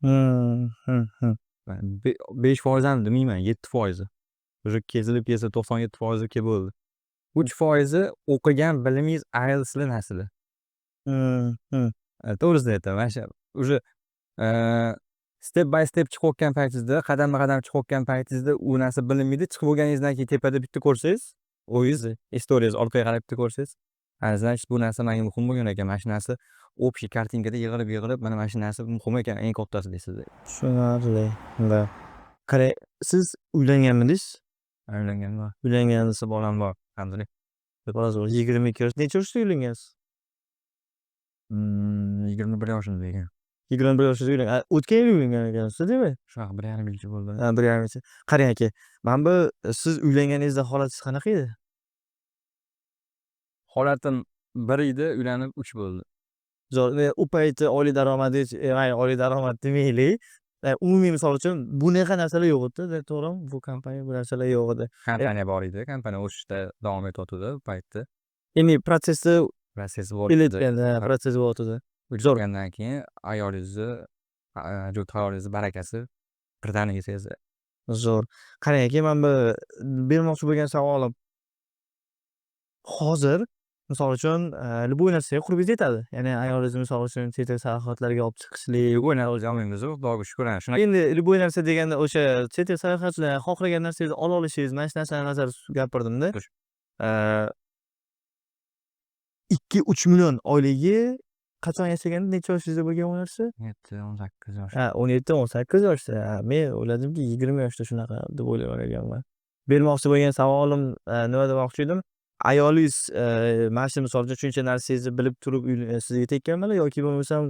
Speaker 2: 5% ham demayman, 7%. O'sha kezilib kelsa 97% ga bo'ldi. 3% o'qigan bilimingiz ayrilsizlar nasli. To'g'risini aytaman. O'sha step by step chiqayotgan paytingizda, qadamma-qadam chiqayotgan paytingizda u narsa bilinmaydi. Chiqib bo'lganingizdan keyin tepada bitta ko'rsangiz, o'zingiz istoriyangiz orqaga qarab bitta ko'rsangiz, значит bu narsa menga muhim bo'lgan ekan. Mana shu narsa общий kartinkada yig'ilib, mana shu narsa muhim ekan, eng kattasi deysiz.
Speaker 3: Tushunarli. Qarang, siz uylanganmidingiz?
Speaker 2: Uylanganman.
Speaker 3: Uylangansiz, bolam bor.
Speaker 2: Alhamdulillah.
Speaker 3: Hozir 22 yosh. Necha yoshda uylangansiz?
Speaker 2: 21 yoshimda ekan.
Speaker 3: 21 yoshda uylangan. O'tgan yil uylangan ekansiz, demak.
Speaker 2: Shunaqa 1,5 yil bo'ldi.
Speaker 3: 1,5 yil. Qarang aka, mana bu siz uylanganingizda holatingiz qanaqa edi?
Speaker 2: Holatim 1 edi, uylanib 3 bo'ldi.
Speaker 3: U payti oliy daromadingiz, oliy daromad demaylik. Umumiy misol uchun bunaqa narsalar yo'q edi, to'g'rimi? Bu kompaniya bu narsalar yo'q edi.
Speaker 2: Kompaniya bor edi, kompaniya o'sishda davom etayotdi u paytda.
Speaker 3: Ya'ni protsessi
Speaker 2: bor
Speaker 3: edi. Protsess bo'layotdi.
Speaker 2: O'tgandan keyin ayolingizni, juft hayolingizni barakasi birdaniga sezdi.
Speaker 3: Zo'r. Qarang aka, men bu bermoqchi bo'lgan savolim. Hozir misol uchun любой narsaga qurbingiz yetadi. Ya'ni ayolingizni misol uchun chet el sayohatlarga olib chiqishlik,
Speaker 2: o'yna o'zi olmaymiz, Xudoga shukr. Shunaqa.
Speaker 3: Endi любой narsa deganda o'sha chet el sayohatchilar xohlagan narsangizni ola olishingiz, mana shu narsani nazarda gapirdimda. 2-3 million oyligi qachon yashaganda necha yoshingizda bo'lgan u narsa?
Speaker 2: 17-18 yosh.
Speaker 3: 17-18 yoshda. Men o'yladimki 20 yoshda shunaqa deb o'ylagan ekanman. Bermoqchi bo'lgan savolim nima demoqchi edim? Ayolingiz mana shu misol uchun shuncha narsangizni bilib turib sizga tekkanmilar yoki bo'lmasam?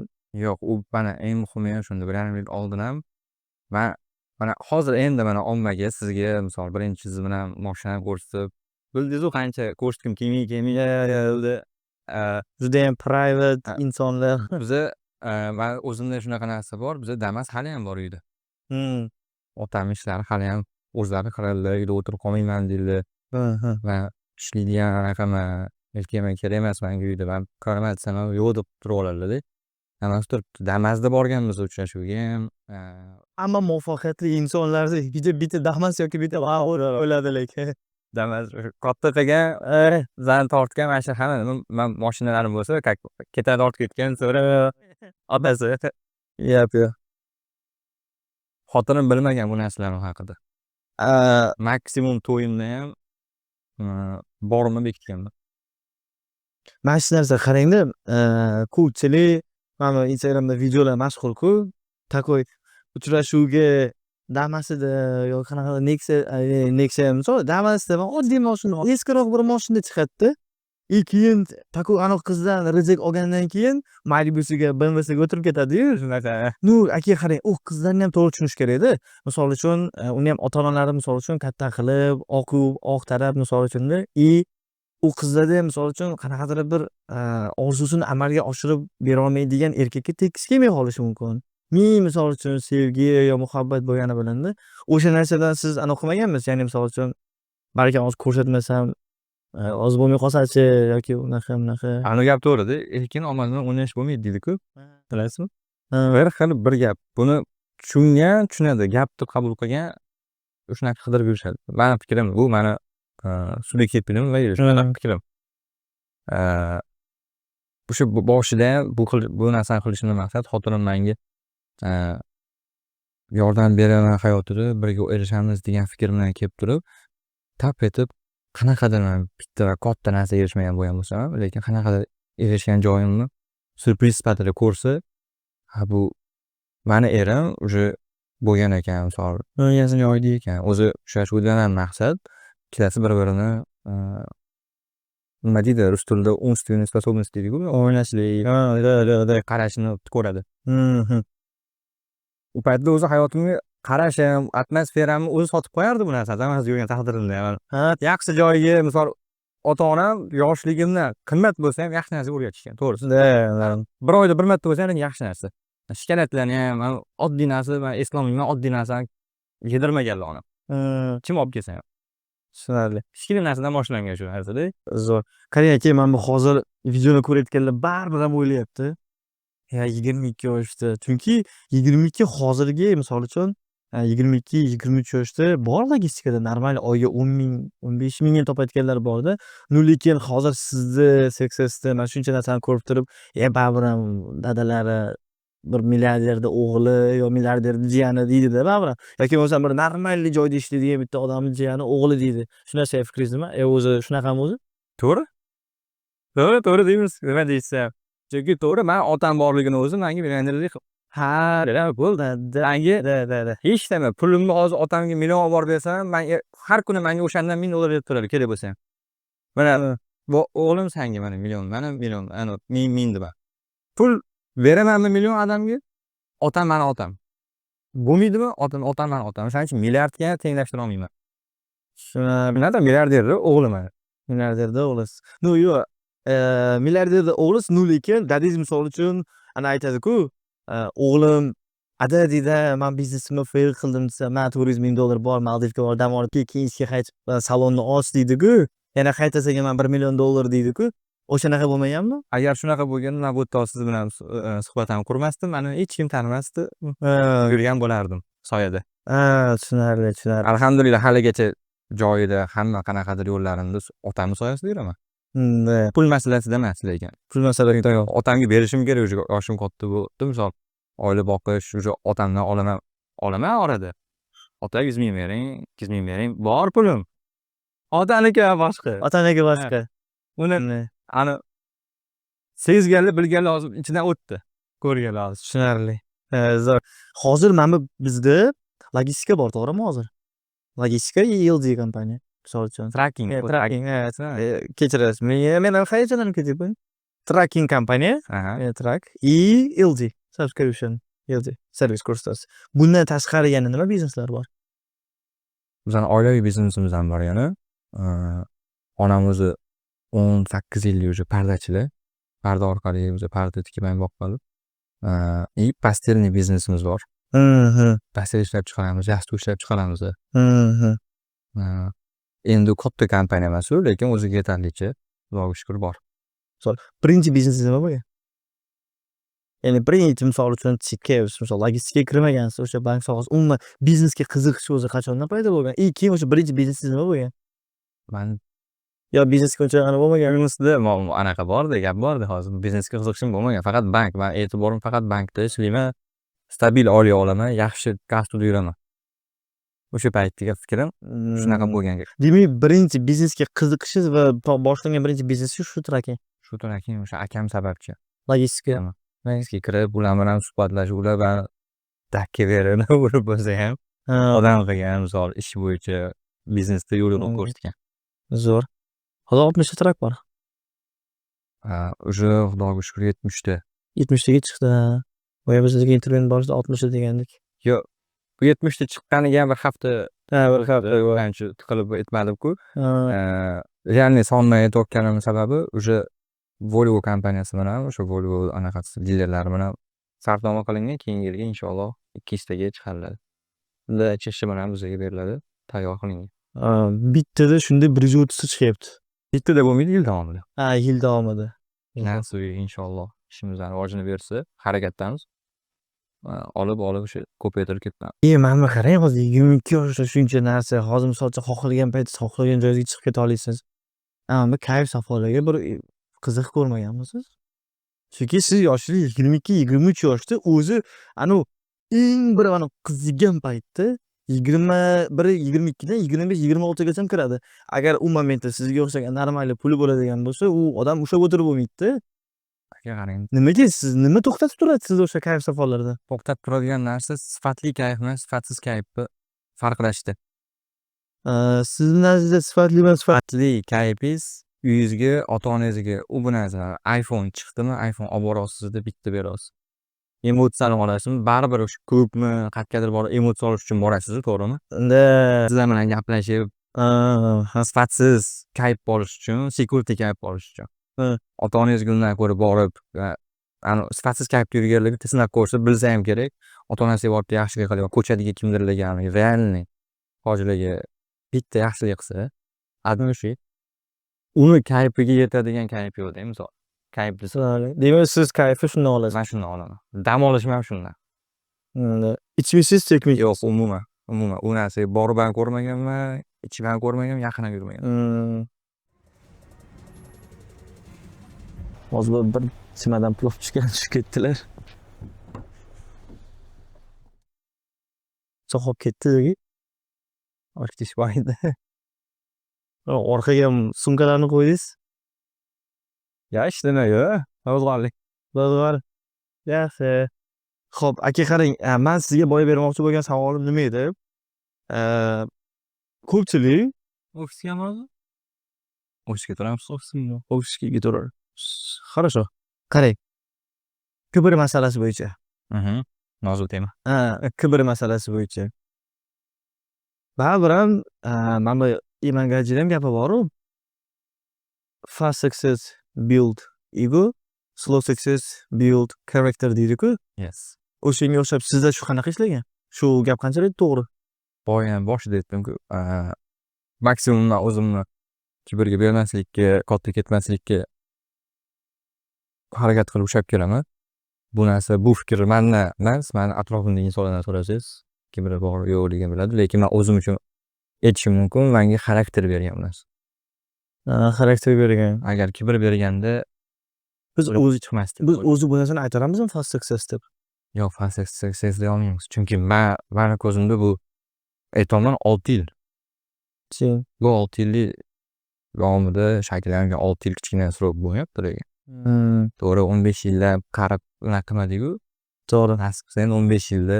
Speaker 2: Yo'q, u mana eng muhimi shunda 1,5 yil oldin ham mana hozir endi mana ommaga sizga misol birinchi siz bilan mashinani ko'rsatib, bildingiz-ku qancha ko'rsatgim kelmaydi. Juda ham private insonlar. Biza va o'zimda shunaqa narsa bor. Biza Damas hali ham bor uyda. Otam ishlari hali ham o'zlari qiladilar, uyda o'tirib qolmayman deydilar. Va ishlaydigan raqami men kerak emas menga uyda. Men ko'raman desam yo'q deb turib oladilar-da. Hammasi turibdi. Damasda borganmiz uchrashuvga ham.
Speaker 3: Hamma muvaffaqiyatli insonlarda bitta Damas yoki bitta o'ladi lekin.
Speaker 2: Damas katta qilgan, zan tortgan, mana shu hamma men mashinalarim bo'lsa, ketadi ortib ketgan, so'ra otasi.
Speaker 3: Yo'q.
Speaker 2: Xotinim bilmagan bu narsalar haqida. Maksimum to'yimda ham borimni bekitganman.
Speaker 3: Mana shu narsa qarangda, ko'pchilik mana Instagramda videolar mashhur-ku, takoy uchrashuvga Damasida yoki qanaqa Nexia misol Damasda oddiy mashina, eskiroq bir mashina chiqadi-da. Keyin taku aniq qizdan rizq olgandan keyin Malibusiga, BMWsiga o'tirib ketadi-yu shunaqa. Nu, aka qarang, u qizlarni ham to'g'ri tushunish kerak-da. Misol uchun, uni ham ota-onalari misol uchun katta qilib, oq taraf misol uchun-da, u qizlarda ham misol uchun qanaqadir bir orzusini amalga oshirib bera olmaydigan erkakka tekis kelmay qolishi mumkin. ming misol uchun sevgi yo muhabbat bo'lgani bilindi. O'sha narsadan siz anaqa qilmaganmisiz? Ya'ni misol uchun balkim hozir ko'rsatmasam oz bo'lmay qolsachi yoki unaqa.
Speaker 2: Ani gap to'g'ri-da, lekin omad bilan o'ynash bo'lmaydi deydi-ku. Bilasizmi? Bir xil bir gap. Buni tushungan tushunadi, gapni qabul qilgan shunaqa qidirib yurishadi. Mani fikrim bu, mani subyektiv fikrim va shunaqa fikrim. O'sha boshida bu narsani qilishimdan maqsad xotinim menga yordam beraman hayotida, birga erishamiz degan fikr bilan kelib turib, tap etib qanaqadir bitta va katta narsaga erishmagan bo'lgan bo'lsam, lekin qanaqadir erishgan joyimni syurpriz sifatida ko'rsa, bu mani erim уже bo'lgan ekan, misol o'yingasini yoydi ekan. O'zi uchrashuvdan ham maqsad ikkitasi bir-birini nima deydi, rus tilida умственная способность deydi-ku, o'ynashlik, qarashini ko'radi. U paytda o'zi hayotimga qarashim, atmosferamni o'zi sotib qo'yardi bu narsani. Hammasi ko'rgan taqdirimda. Yaxshi joyiga, misol ota-onam yoshligimda qimmat bo'lsa ham yaxshi narsa o'rgatishgan, to'g'risi. Bir oyda bir marta bo'lsa ham yaxshi narsa. Shikolatlarni ham oddiy narsa, men eslolmayman, oddiy narsani yedirmaganlar onam. Kim olib kelsa ham.
Speaker 3: Tushunarli.
Speaker 2: Kichkina narsadan boshlangan shu narsada.
Speaker 3: Zo'r. Qarang aka, mana bu hozir videoni ko'rayotganlar baribir ham o'ylayapti. Ya 22 yoshda. Chunki 22 hozirgi misol uchun 22-23 yoshda bor logistikada normal oyiga 10 ming, 15 mingga topayotganlar borda. Lekin hozir sizni seksiyasida mana shuncha narsani ko'rib turib, baribir ham dadalari bir milliarderda o'g'li yo milliarderda jiyani deydi-da baribir. Yoki bo'lmasa bir normal joyda ishlaydigan bitta odamning jiyani o'g'li deydi. Shu narsaga fikringiz nima? O'zi shunaqami o'zi?
Speaker 2: To'g'ri. To'g'ri deymiz. Nima deysiz? Chunki to'g'ri, men otam borligini o'zi menga milliarderlik bo'ldi. Menga hech nima, pulimni hozir otamga million olib borib bersam, men har kuni menga o'shandan $1000 berib turadi, kerak bo'lsa ham. Mana bu o'g'lim senga mana million, mana million, ana ming deb. Pul beramanmi million odamga? Otam mani otam. Bo'lmaydimi? Otam mani otam. O'shaning uchun milliardga tenglashtira olmayman. Shuna milliarderda o'g'lim mana.
Speaker 3: Milliarderda o'g'lisiz. Yo'q. Milliarderda o'g'lis lekin dadingiz misol uchun ana aytadi-ku, o'g'lim ada deydi, men biznesimni fail qildim desa, men $400,000 bor, Maldivga bor, dam olib keyin ishga qaytib salonni och deydi-ku. Yana qaytasaga men $1,000,000 deydi-ku. O'shanaqa bo'lmaganmi?
Speaker 2: Agar shunaqa bo'lganda, men bu yerda siz bilan suhbat ham qurmasdim, meni hech kim tanimasdi. Yurgan bo'lardim soyada.
Speaker 3: Tushunarli.
Speaker 2: Alhamdulillah haligacha joyida hamma qanaqadir yo'llarimda otamning soyasida yuraman. Pul masalasida emas lekin.
Speaker 3: Pul masalasida yo'q.
Speaker 2: Otamga berishim kerak, o'sha yoshim katta bo'ldi, misol oila boqish, o'sha otamdan olaman orada. Otaga 100 ming bering, 200 ming bering, bor pulim. Otaniki boshqa. Uni ani sezganlar, bilganlar hozir ichidan o'tdi. Ko'rganlar hozir.
Speaker 3: Tushunarli. Zo'r. Hozir mana bizda logistika bor, to'g'rimi hozir? Logistika ELD kompaniya. Misol uchun
Speaker 2: tracking.
Speaker 3: Kechirasiz. Men ham hayajonlanib ketyapman. Tracking kompaniya, track ELD subscription, ELD servis ko'rsatasiz. Bundan tashqari yana nima bizneslar bor?
Speaker 2: Bizning oilaviy biznesimiz ham bor yana. Onam o'zi 18 yillik o'sha pardachilar. Parda orqali o'zi parda tikib boqqan. Pastelniy biznesimiz bor. Pastel ishlab chiqaramiz, yastuk ishlab chiqaramiz. Endi katta kompaniya emas, lekin o'ziga yetarlicha, Xudoga shukr bor.
Speaker 3: Birinchi biznesingiz nima bo'lgan? Ya'ni birinchi misol uchun misol logistikaga kirmagansiz, o'sha bank sohasi, umuman biznesga qiziqish o'zi qachondan paydo bo'lgan? Keyin o'sha birinchi biznesingiz nima bo'lgan?
Speaker 2: Men
Speaker 3: yo biznesga uncha ana bo'lmagan.
Speaker 2: Biznesda anaqa borda, gap borda hozir. Biznesga qiziqishim bo'lmagan, faqat bank. Men e'tiborim faqat bankda ishlayman. Stabil oliy olaman, yaxshi kasbda yuraman. O'sha paytdagi fikrim shunaqa bo'lgan.
Speaker 3: Demak, birinchi biznesga qiziqishingiz va boshlagan birinchi biznesingiz shu tracking.
Speaker 2: Shu tracking o'sha akam sababchi.
Speaker 3: Logistika.
Speaker 2: Logistika kirib, ular bilan suhbatlashib, ular bilan dakka berib, urib bo'lsa ham odam qilgan, misol ish bo'yicha biznesda yo'lini ko'rsatgan.
Speaker 3: Zo'r. Hozir 60 ta trak bor.
Speaker 2: O'sha Xudoga shukr 70 ta.
Speaker 3: 70 taga chiqdi. Boya bizga intervyuni borishda 60 ta degandik.
Speaker 2: Yo'q. Bu 70 ta chiqqaniga bir hafta ancha qilib aytmadim-ku. Ya'ni sonni aytayotganim sababi o'sha Volvo kompaniyasi bilan, o'sha Volvo anaqasi dilerlari bilan sarfnoma qilingan, keyingi yilga inshaalloh 200 taga chiqariladi. Bunda chiqishi bilan bizga beriladi, tayyor qilingan.
Speaker 3: Bittada shunda 130 chiqyapti.
Speaker 2: Bittada bo'lmaydi, yil davomida.
Speaker 3: Yil davomida.
Speaker 2: Nasib inshaalloh ishimizdan rivojini bersa, harakatdamiz. Olib o'sha ko'paytirib ketamiz.
Speaker 3: Mana qarang, hozir 22 yoshda shuncha narsa, hozir misolcha xohlagan paytingiz xohlagan joyga chiqib keta olasiz. Bu kayf safolarga bir qiziq ko'rmaganmisiz? Chunki siz yoshingiz 22-23 yoshda o'zi eng bir qizigan paytda 21-22 dan 25-26 gacha kiradi. Agar u momentda sizga o'xshagan normal puli bo'ladigan bo'lsa, u odam ushlab o'tirib bo'lmaydi-da.
Speaker 2: Aka qarang,
Speaker 3: Nimaga siz nima to'xtatib turadi sizni o'sha kayf safolarda?
Speaker 2: to'xtatib turadigan narsa sifatli kayf bilan sifatsiz kayfni farqlashdi.
Speaker 3: Sizni nazdingizda sifatli bilan
Speaker 2: Sifatli kayfingiz uyingizga, ota-onangizga u bu narsa iPhone chiqdimi, iPhone olib borasiz deb bitta berasiz. Emotsiyani olasizmi? Baribir o'sha ko'pmi, qayergadir borib emotsiya olish uchun borasiz, to'g'rimi? Sizlar bilan gaplashib, sifatsiz kayf olish uchun, security kayf olish uchun. Ota-onangizga undan ko'ra borib, sifatsiz kayfda yurganligi sinab ko'rsa bilsa ham kerak. Ota-onasiga borib yaxshilik qilib, ko'chadagi kimdirlarga, realniy hojilarga bitta yaxshilik qilsa, admi shu. Uni kayfiga yetadigan kayf yo'q-da, misol. Kayf desa,
Speaker 3: demak siz kayfni shundan olasiz.
Speaker 2: men shundan olaman. Dam olishim ham shundan.
Speaker 3: Ichmisiz, chekmaysiz.
Speaker 2: Yo'q, umuman. U narsaga borib ham ko'rmaganman, ichib ham ko'rmaganman, yaqin ham yurmaganman.
Speaker 3: Hozir bir chimadan plov tushib ketdilar. So'qib ketdi.
Speaker 2: Ochtish bor edi.
Speaker 3: Orqaga ham sumkalarni qo'ydingiz.
Speaker 2: Ya ishlamayo, o'zg'arlik.
Speaker 3: Bo'ldi. Yaxshi. Xo'p, aka qarang, men sizga boya bermoqchi bo'lgan savolim nima edi? Ko'pchilik
Speaker 2: Ofisga hozir? Ofisga turamiz, ofisga.
Speaker 3: ofisga ketaverar. Хорошо. Qarang. Kibr masalasi bo'yicha.
Speaker 2: Nozik tema.
Speaker 3: Kibr masalasi bo'yicha. Baribir ham mana Imangajida ham gapi bor-ku. Fast success build ego, slow success build character deydi-ku.
Speaker 2: Yes.
Speaker 3: O'shanga o'xshab sizda shu qanaqa ishlagan? Shu gap qanchalik to'g'ri?
Speaker 2: Boyam boshida aytdim-ku, maksimumdan o'zimni kibrga bermaslikka, katta ketmaslikka harakat qilib ushlab kelaman. Bu narsa, bu fikr mendan emas, meni atrofimdagi insonlardan so'rasangiz, kibri bor yo'qligini biladi, lekin men o'zim uchun aytishim mumkin, menga xarakter bergan bu narsa.
Speaker 3: Xarakter bergan.
Speaker 2: Agar kibr berganda
Speaker 3: Biz o'zi
Speaker 2: chiqmasdi.
Speaker 3: biz o'zi bu narsani ayta olamizmi fast success deb?
Speaker 2: Yo'q, fast success deya olmaymiz. Chunki meni ko'zimda bu aytolman 6 yil. Bu 6 yillik davomida shakllangan 6 yil kichkina srok bo'lyapti lekin. To'g'ri, 15 yillab qarab unaqa qilmadik-ku.
Speaker 3: To'g'ri.
Speaker 2: Nasib qilsa 15 yilda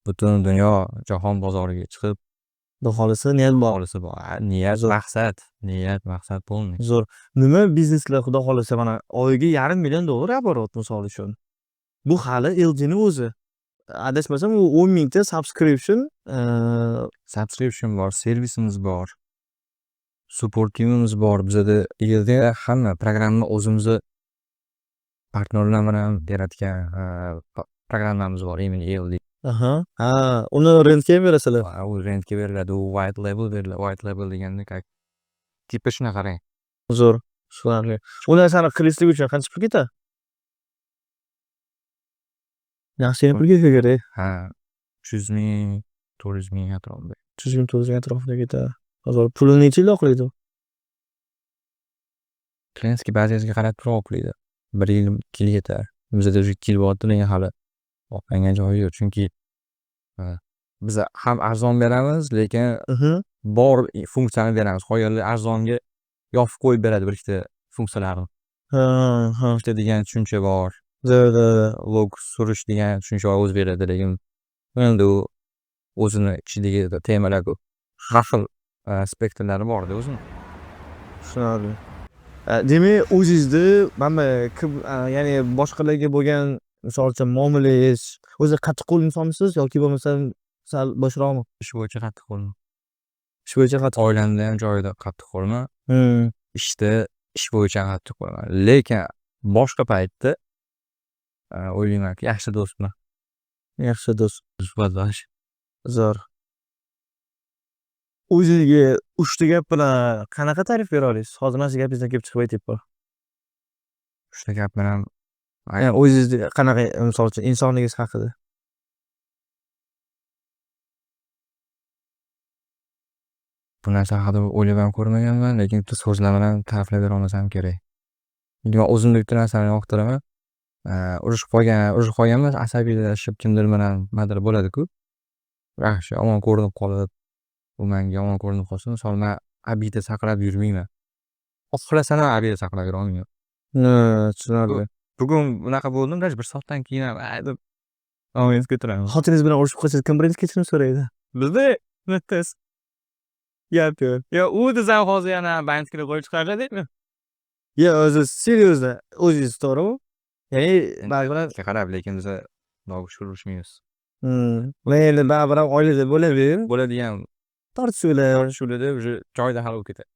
Speaker 2: butun dunyo jahon bozoriga chiqib,
Speaker 3: Xudo xolisa niyat bor.
Speaker 2: xolisi bor. Niyat, maqsad bo'lmaydi.
Speaker 3: Zo'r. Nima bizneslar xudo xolisa mana oyiga $500,000 оборот misol uchun. Bu hali LG'ning o'zi. Adashmasam u 10,000 ta
Speaker 2: Subscription bor, servisimiz bor. Support teamimiz bor. Bizda yerda hamma programma o'zimizni partnerlar bilan yaratgan programmamiz bor, ELD.
Speaker 3: Uni rentga ham berasizlar.
Speaker 2: U rentga beriladi, u white label beriladi. White label deganda tipi shunaqa qarang.
Speaker 3: Zo'r. Tushunarli. U narsani qilishlik uchun qancha pul ketadi? Yaxshi pul ketadi.
Speaker 2: 300,000, 400,000 atrofida.
Speaker 3: 300,000 atrofida ketadi. Hozir pulni necha yil oqlaydi?
Speaker 2: Klientskiy bazasiga qarab turib oqlaydi. 1 yil, 2 yil yetar. Bizda 2 yil bo'lyapti, lekin hali oqlangan joyi yo'q. Chunki biz ham arzon beramiz, lekin bor funksiyani beramiz. Qo'yganlar arzonga yopib qo'yib beradi bir ikkita funksiyalarni. Funksiya degan tushuncha bor. Log surish degan tushuncha o'z beradi, lekin endi u o'zini ichidagi temalar ko'p. Har xil spektrlari bor-da o'zini.
Speaker 3: Tushunarli. Demak, o'zingizda mana ya'ni boshqalarga bo'lgan misol uchun muomalangiz, o'zi qattiqqo'l insonmisiz yoki bo'lmasam sal boshroqmi?
Speaker 2: Ish bo'yicha qattiqqo'lman.
Speaker 3: Ish bo'yicha qattiq.
Speaker 2: Oilamda ham joyida qattiqqo'lman. Ishda ish bo'yicha qattiqqo'lman. Lekin boshqa paytda o'ylaymanki yaxshi do'stman.
Speaker 3: Yaxshi do'st.
Speaker 2: Suhbatdosh.
Speaker 3: Zo'r. O'zingizga 3 ta gap bilan qanaqa ta'rif bera olasiz? Hozir mana shu gapingizdan kelib chiqib aytyapman.
Speaker 2: 3 ta gap bilan
Speaker 3: Ya'ni o'zingizni qanaqa, misol uchun insonligingiz haqida.
Speaker 2: bu narsa haqida o'ylab ham ko'rmaganman, lekin bitta so'zlar bilan ta'riflab bera olmasam kerak. Chunki men o'zimda bitta narsani yoqtiraman. Urushib qolgan emas, asabiylashib kimdir bilan nimadir bo'ladi-ku. Yaxshi, omon ko'rinib qolib, u menga yomon ko'rinib qolsa, misol men abida saqlab yurmayman. Xohlasam ham abida saqlab yura olmayman.
Speaker 3: Tushunarli.
Speaker 2: Bugun bunaqa bo'ldim, даже 1 soatdan keyin ham deb omonat ko'tiraman.
Speaker 3: Xotiningiz bilan urushib qolsangiz kim birinchi kechirim so'raydi?
Speaker 2: Bizda bittasi gap yo'q. Yo, u desam hozir yana bandlikni qo'yib chiqaradimi?
Speaker 3: Yo, o'zi seriozda o'zingiz to'g'rimi? Ya'ni baribir
Speaker 2: Qarab, lekin biz noxush urushmaymiz.
Speaker 3: va endi baribir ham oilada bo'ladi.
Speaker 2: Bo'ladigan
Speaker 3: Tortishuvlar,
Speaker 2: shulada уже joyida hal bo'lib ketadi.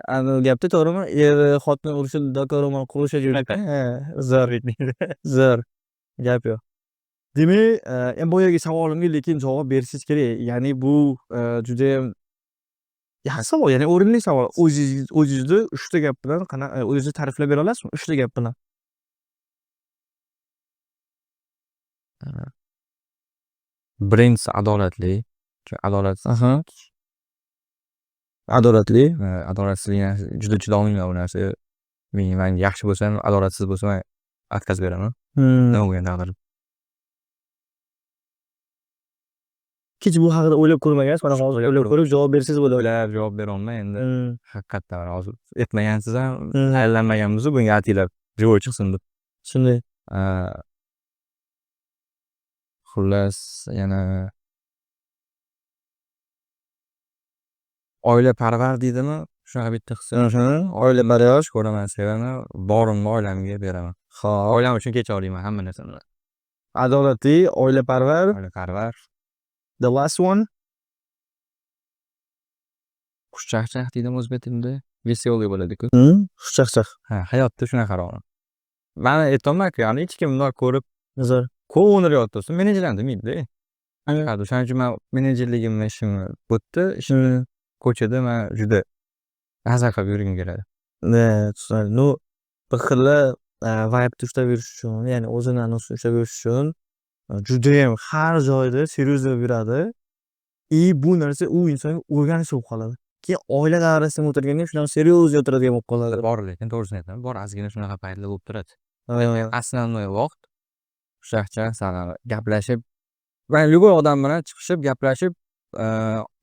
Speaker 3: ani gapda to'g'rimi? Er xotin urushib do'kon qurishib yuradi. Zo'r. Zo'r. Gap yo'q. Demak, boyagi savolimga lekin javob berishingiz kerak. Ya'ni bu judayam yaxshi savol, ya'ni o'rinli savol. O'zingizni 3 ta gap bilan o'zingizni ta'riflab bera olasizmi? 3 ta gap bilan.
Speaker 2: Birinchisi adolatli. Adolat
Speaker 3: Adolatli.
Speaker 2: adolatsizlik juda chidolmayman bu narsa. Men yaxshi bo'lsam, adolatsiz bo'lsam отказ beraman. Nima bo'lgan taqdirda.
Speaker 3: Kecha bu haqida o'ylab ko'rmagansiz, mana hozir o'ylab ko'rib javob bersangiz bo'ladi.
Speaker 2: O'ylab javob bera olmay endi. Haqiqatdan hozir aytmagansiz ham, tayyorlanmaganmiz bunga atinglar joy chiqsin deb.
Speaker 3: Shunday.
Speaker 2: Xullas yana oilaparvar deydimi? Shunaqa bitta his.
Speaker 3: Oilaparvar.
Speaker 2: Ko'raman, sevaman, borimni oilamga beraman. Oilam uchun kecha olayman hamma narsani.
Speaker 3: Adolatli, oilaparvar.
Speaker 2: Oilaparvar.
Speaker 3: The last one.
Speaker 2: Xushchaqchaq deydimi o'zbek tilida. Veselый bo'ladi-ku.
Speaker 3: Xushchaqchaq.
Speaker 2: Ha, hayotda shunaqa ro'ni. Men aytolmayman-ku, ya'ni hech kim bundoq ko'rib
Speaker 3: Zo'r.
Speaker 2: ko'rinayotdi bo'lsa, menejerlar demaydi-da. O'shaning uchun men menejerligimni ishimni bitdi, ishimni ko'chada men juda nazar qilib yurgim keladi.
Speaker 3: Tushunarli. Ну, bir xilla vibe ushlab yurish uchun, ya'ni o'zini ushlab yurish uchun judayam har joyda seriozda yuradi. Bu narsa u insonga o'rganish bo'lib qoladi. Keyin oila davrasida o'tirganda shunaqa seriozga o'tiradigan bo'lib qoladi.
Speaker 2: Bor, lekin to'g'risini aytaman, bor ozgina shunaqa paytlar bo'lib turadi. Основной vaqt xushchaqchaq sanaqa gaplashib, men любой odam bilan chiqishib, gaplashib,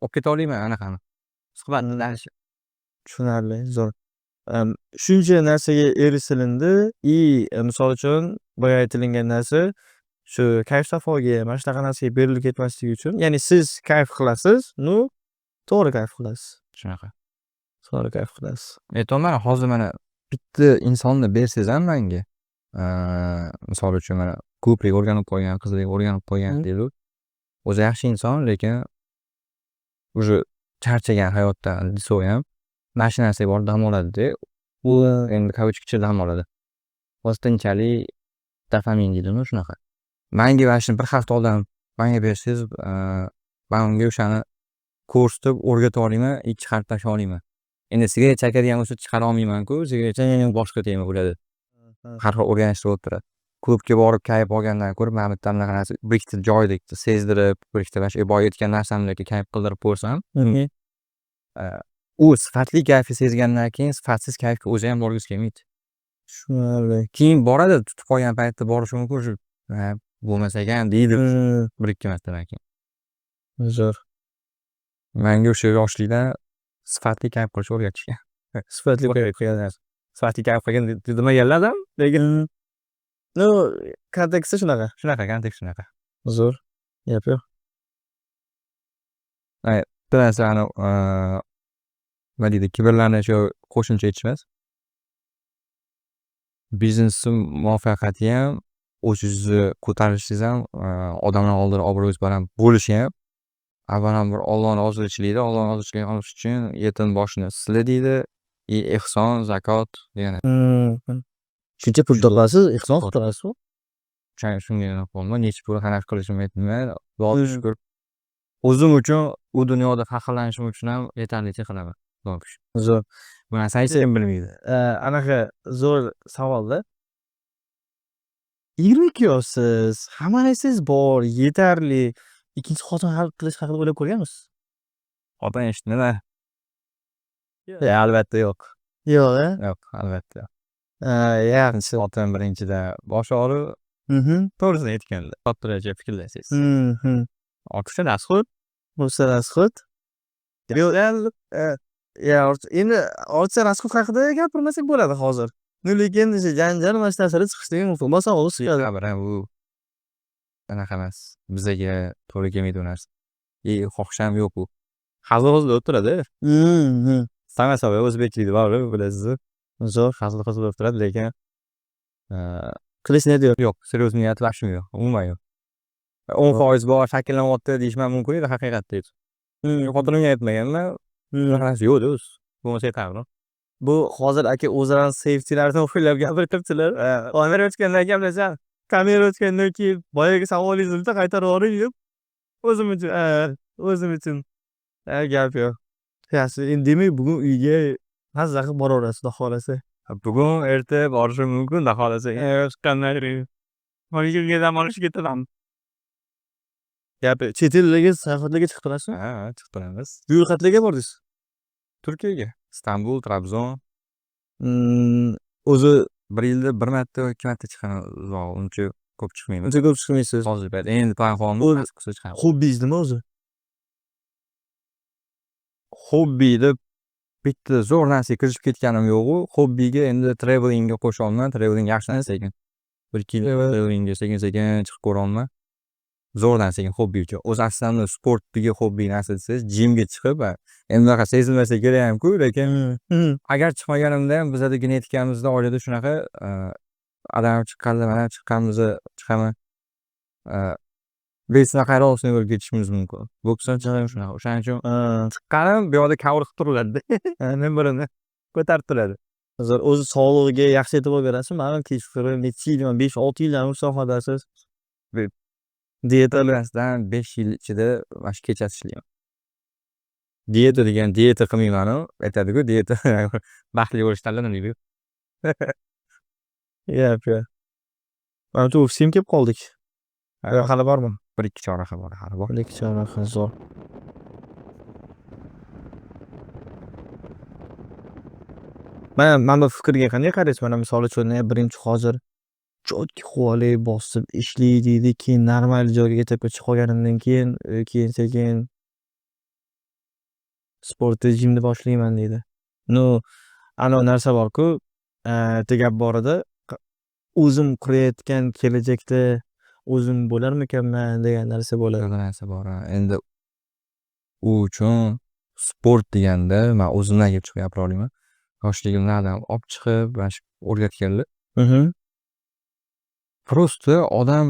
Speaker 2: olib keta olmayman anaqani. Suhbatlashib.
Speaker 3: Tushunarli, zo'r. Shuncha narsaga erishilindi, misol uchun boya aytilgan narsa shu kayf safoga, mana shunaqa narsaga berilib ketmasligi uchun, ya'ni siz kayf qilasiz, to'g'ri kayf qilasiz.
Speaker 2: Shunaqa.
Speaker 3: To'g'ri kayf qilasiz.
Speaker 2: Aytolman, hozir mana bitta insonni bersangiz ham menga, misol uchun mana ko'prik o'rganib qo'ygan, qizlik o'rganib qo'ygan deydi. O'zi yaxshi inson, lekin уже charchagan hayotdan desa ham mashinasiga borib dam oladi-da. U endi kavchikcha dam oladi. Vostinchalik dopamin deydimi shunaqa. Menga mana shuni bir hafta oldin menga bersangiz, men unga o'shani kursni o'rgatib olmayman, chiqarib tashlay olmayman. Endi sigaret chekadigan bo'lsa chiqara olmayman-ku, sigaret chekadigan boshqa tema bo'ladi. Har xil o'rganishda bo'lib turadi. Klubga borib kayf olgandan ko'ra, men bitta anaqa narsa bir ikkita joyda sezdirib, bir ikkita mana shu boya aytgan narsamni kayf qildirib qo'ysam, u sifatli kayfni sezgandan keyin sifatsiz kayfga o'zi ham borgisi kelmaydi.
Speaker 3: Tushunarli.
Speaker 2: Keyin boradi, tutib qolgan paytda borishi mumkin shu. Bo'lmasa ekan deydi bir ikki martadan keyin.
Speaker 3: Zo'r.
Speaker 2: Menga o'sha yoshlikda sifatli kayf qilishni o'rgatishgan.
Speaker 3: Sifatli kayf qilgan.
Speaker 2: Sifatli kayf qilgan demaganlar-da, lekin
Speaker 3: konteksti shunaqa.
Speaker 2: Kontekst shunaqa.
Speaker 3: Zo'r. Gap yo'q.
Speaker 2: Bitta narsani nima deydi, kibrlarni shu qo'shimcha aytishmas. Biznesni muvaffaqiyati ham, o'zingizni ko'tarishingiz ham, odamlar oldida obro'yingiz baland bo'lishi ham avvalambor Allohning roziligiida, Allohning roziligiga olish uchun yetim boshni sila deydi, ehson, zakot degan.
Speaker 3: Shuncha pul to'lasiz, ehson qilib turasizmi?
Speaker 2: shunga qolma necha pul xaraj qilishim aytmayman. Xudoga shukr. O'zim uchun u dunyoda faxrlanishim uchun ham yetarlicha qilaman. Xudoga shukr.
Speaker 3: Zo'r.
Speaker 2: Bu narsani hech kim bilmaydi.
Speaker 3: Anaqa zo'r savolda. 22 yoshsiz, hamma narsangiz bor, yetarli. Ikkinchi xotin hal qilish haqida o'ylab ko'rganmisiz?
Speaker 2: Xotin eshitdimi? Albatta yo'q.
Speaker 3: Yo'q,
Speaker 2: Yo'q, albatta.
Speaker 3: yaxshi.
Speaker 2: Xotin birinchida bosh og'riq, to'g'risini aytganda, xotirajab fikrlasangiz. Ortiqcha rasxod.
Speaker 3: Bo'lsa rasxod. Yo'q, endi ortiqcha rasxod haqida gapirmasak bo'ladi hozir. Lekin janjal mana shu narsalar chiqishligi mumkin. Bo'lsa o'g'li
Speaker 2: Bu anaqa emas. Bizaga to'g'ri kelmaydi bu narsa. Xohisham yo'q u. Hazil-huzil o'tiradi. Sama sabab o'zbekchilikda bor, bilasiz.
Speaker 3: Zo'r.
Speaker 2: Hazil-huzil o'tiradi, lekin
Speaker 3: Qilish niyati yo'q.
Speaker 2: yo'q, seriyoz niyati vaqtim yo'q. Umuman yo'q. 10% bor shakllanyapti deyishim mumkin edi haqiqatda. Xotinimga aytmaganman. Narsa yo'q o'zi. Bo'lmasa aytardim.
Speaker 3: Bu hozir aka o'zaro safety'larni o'ylab gapiribdilar. Kamera o'tgandan gaplasham. Kamera o'tgandan keyin boyagi savolingizni qaytarib yuboring deb o'zim uchun gap yo'q. Yaxshi, endi demak bugun uyga mazza qilib boraverasiz, xudo xolasa.
Speaker 2: Bugun erta borishim mumkin, xudo xolasa. Chiqqandan keyin Mo'yinga dam olishga ketaman.
Speaker 3: Gap chet ellarga sayohatlarga chiqib turasizmi?
Speaker 2: Ha, chiqib turamiz.
Speaker 3: Ro'yxatlarga bordingiz?
Speaker 2: Turkiyaga, Istanbul, Trabzon.
Speaker 3: O'zi
Speaker 2: Bir yilda bir marta yoki ikki marta chiqaman. Uncha ko'p chiqmayman.
Speaker 3: uncha ko'p chiqmaysiz.
Speaker 2: Hozir payt endi plan qildim, qisqa chiqaman.
Speaker 3: Hobbingiz nima o'zi?
Speaker 2: Hobbi deb bitta zo'r narsaga kirishib ketganim yo'q-u. Hobbiga endi travelingga qo'sholman. Traveling yaxshi narsa ekan. 1-2 yil travelingga sekin-sekin chiqib ko'rolman. Zo'r narsa ekan hobbi uchun. O'zi aslida sportga hobbi narsa desangiz, jimga chiqib, endi bunaqa sezilmasa kerak ham-ku, lekin agar chiqmaganimda ham bizada genetikamizda oilada shunaqa adam chiqqanda mana chiqqanmiz, chiqaman. Besna qayroqsini bo'lib ketishimiz mumkin. Boksdan chiqaman shunaqa. O'shaning uchun chiqqanim bu yoqda cover qilib turiladi. Men birini ko'tarib turadi.
Speaker 3: Hozir o'zi sog'lig'iga yaxshi e'tibor berasizmi? Ma'lum kechqurun necha yil, 5-6 yildan bu sohadasiz.
Speaker 2: Diyetalardan 5 yil ichida mana shu kechasi ishlayman. Diyeta degan diyeta qilmayman-ku, aytadi-ku, diyeta baxtli bo'lish tanlanmaydi-ku.
Speaker 3: Yo'q. Mana shu ofisga kelib qoldik. Hali bormi?
Speaker 2: 1-2 choraqa bor, hali bor.
Speaker 3: 1-2 choraqa zo'r. Mana bu fikrga qanday qaraysiz? Mana misol uchun birinchi hozir jotki quvali bosib ishlaydi deydi, keyin normal joyga yetib chiqib qolganimdan keyin sekin sportni jimni boshlayman deydi. Anavi narsa bor-ku, gap bor edi. O'zim qurayotgan kelajakda o'zim bo'larmikanman degan narsa bo'ladi.
Speaker 2: Degan narsa bor. Endi u uchun sport deganda men o'zimdan kelib chiqib gapira olaman. Yoshligimdan olib chiqib, mana shu o'rgatganlar. Prosta odam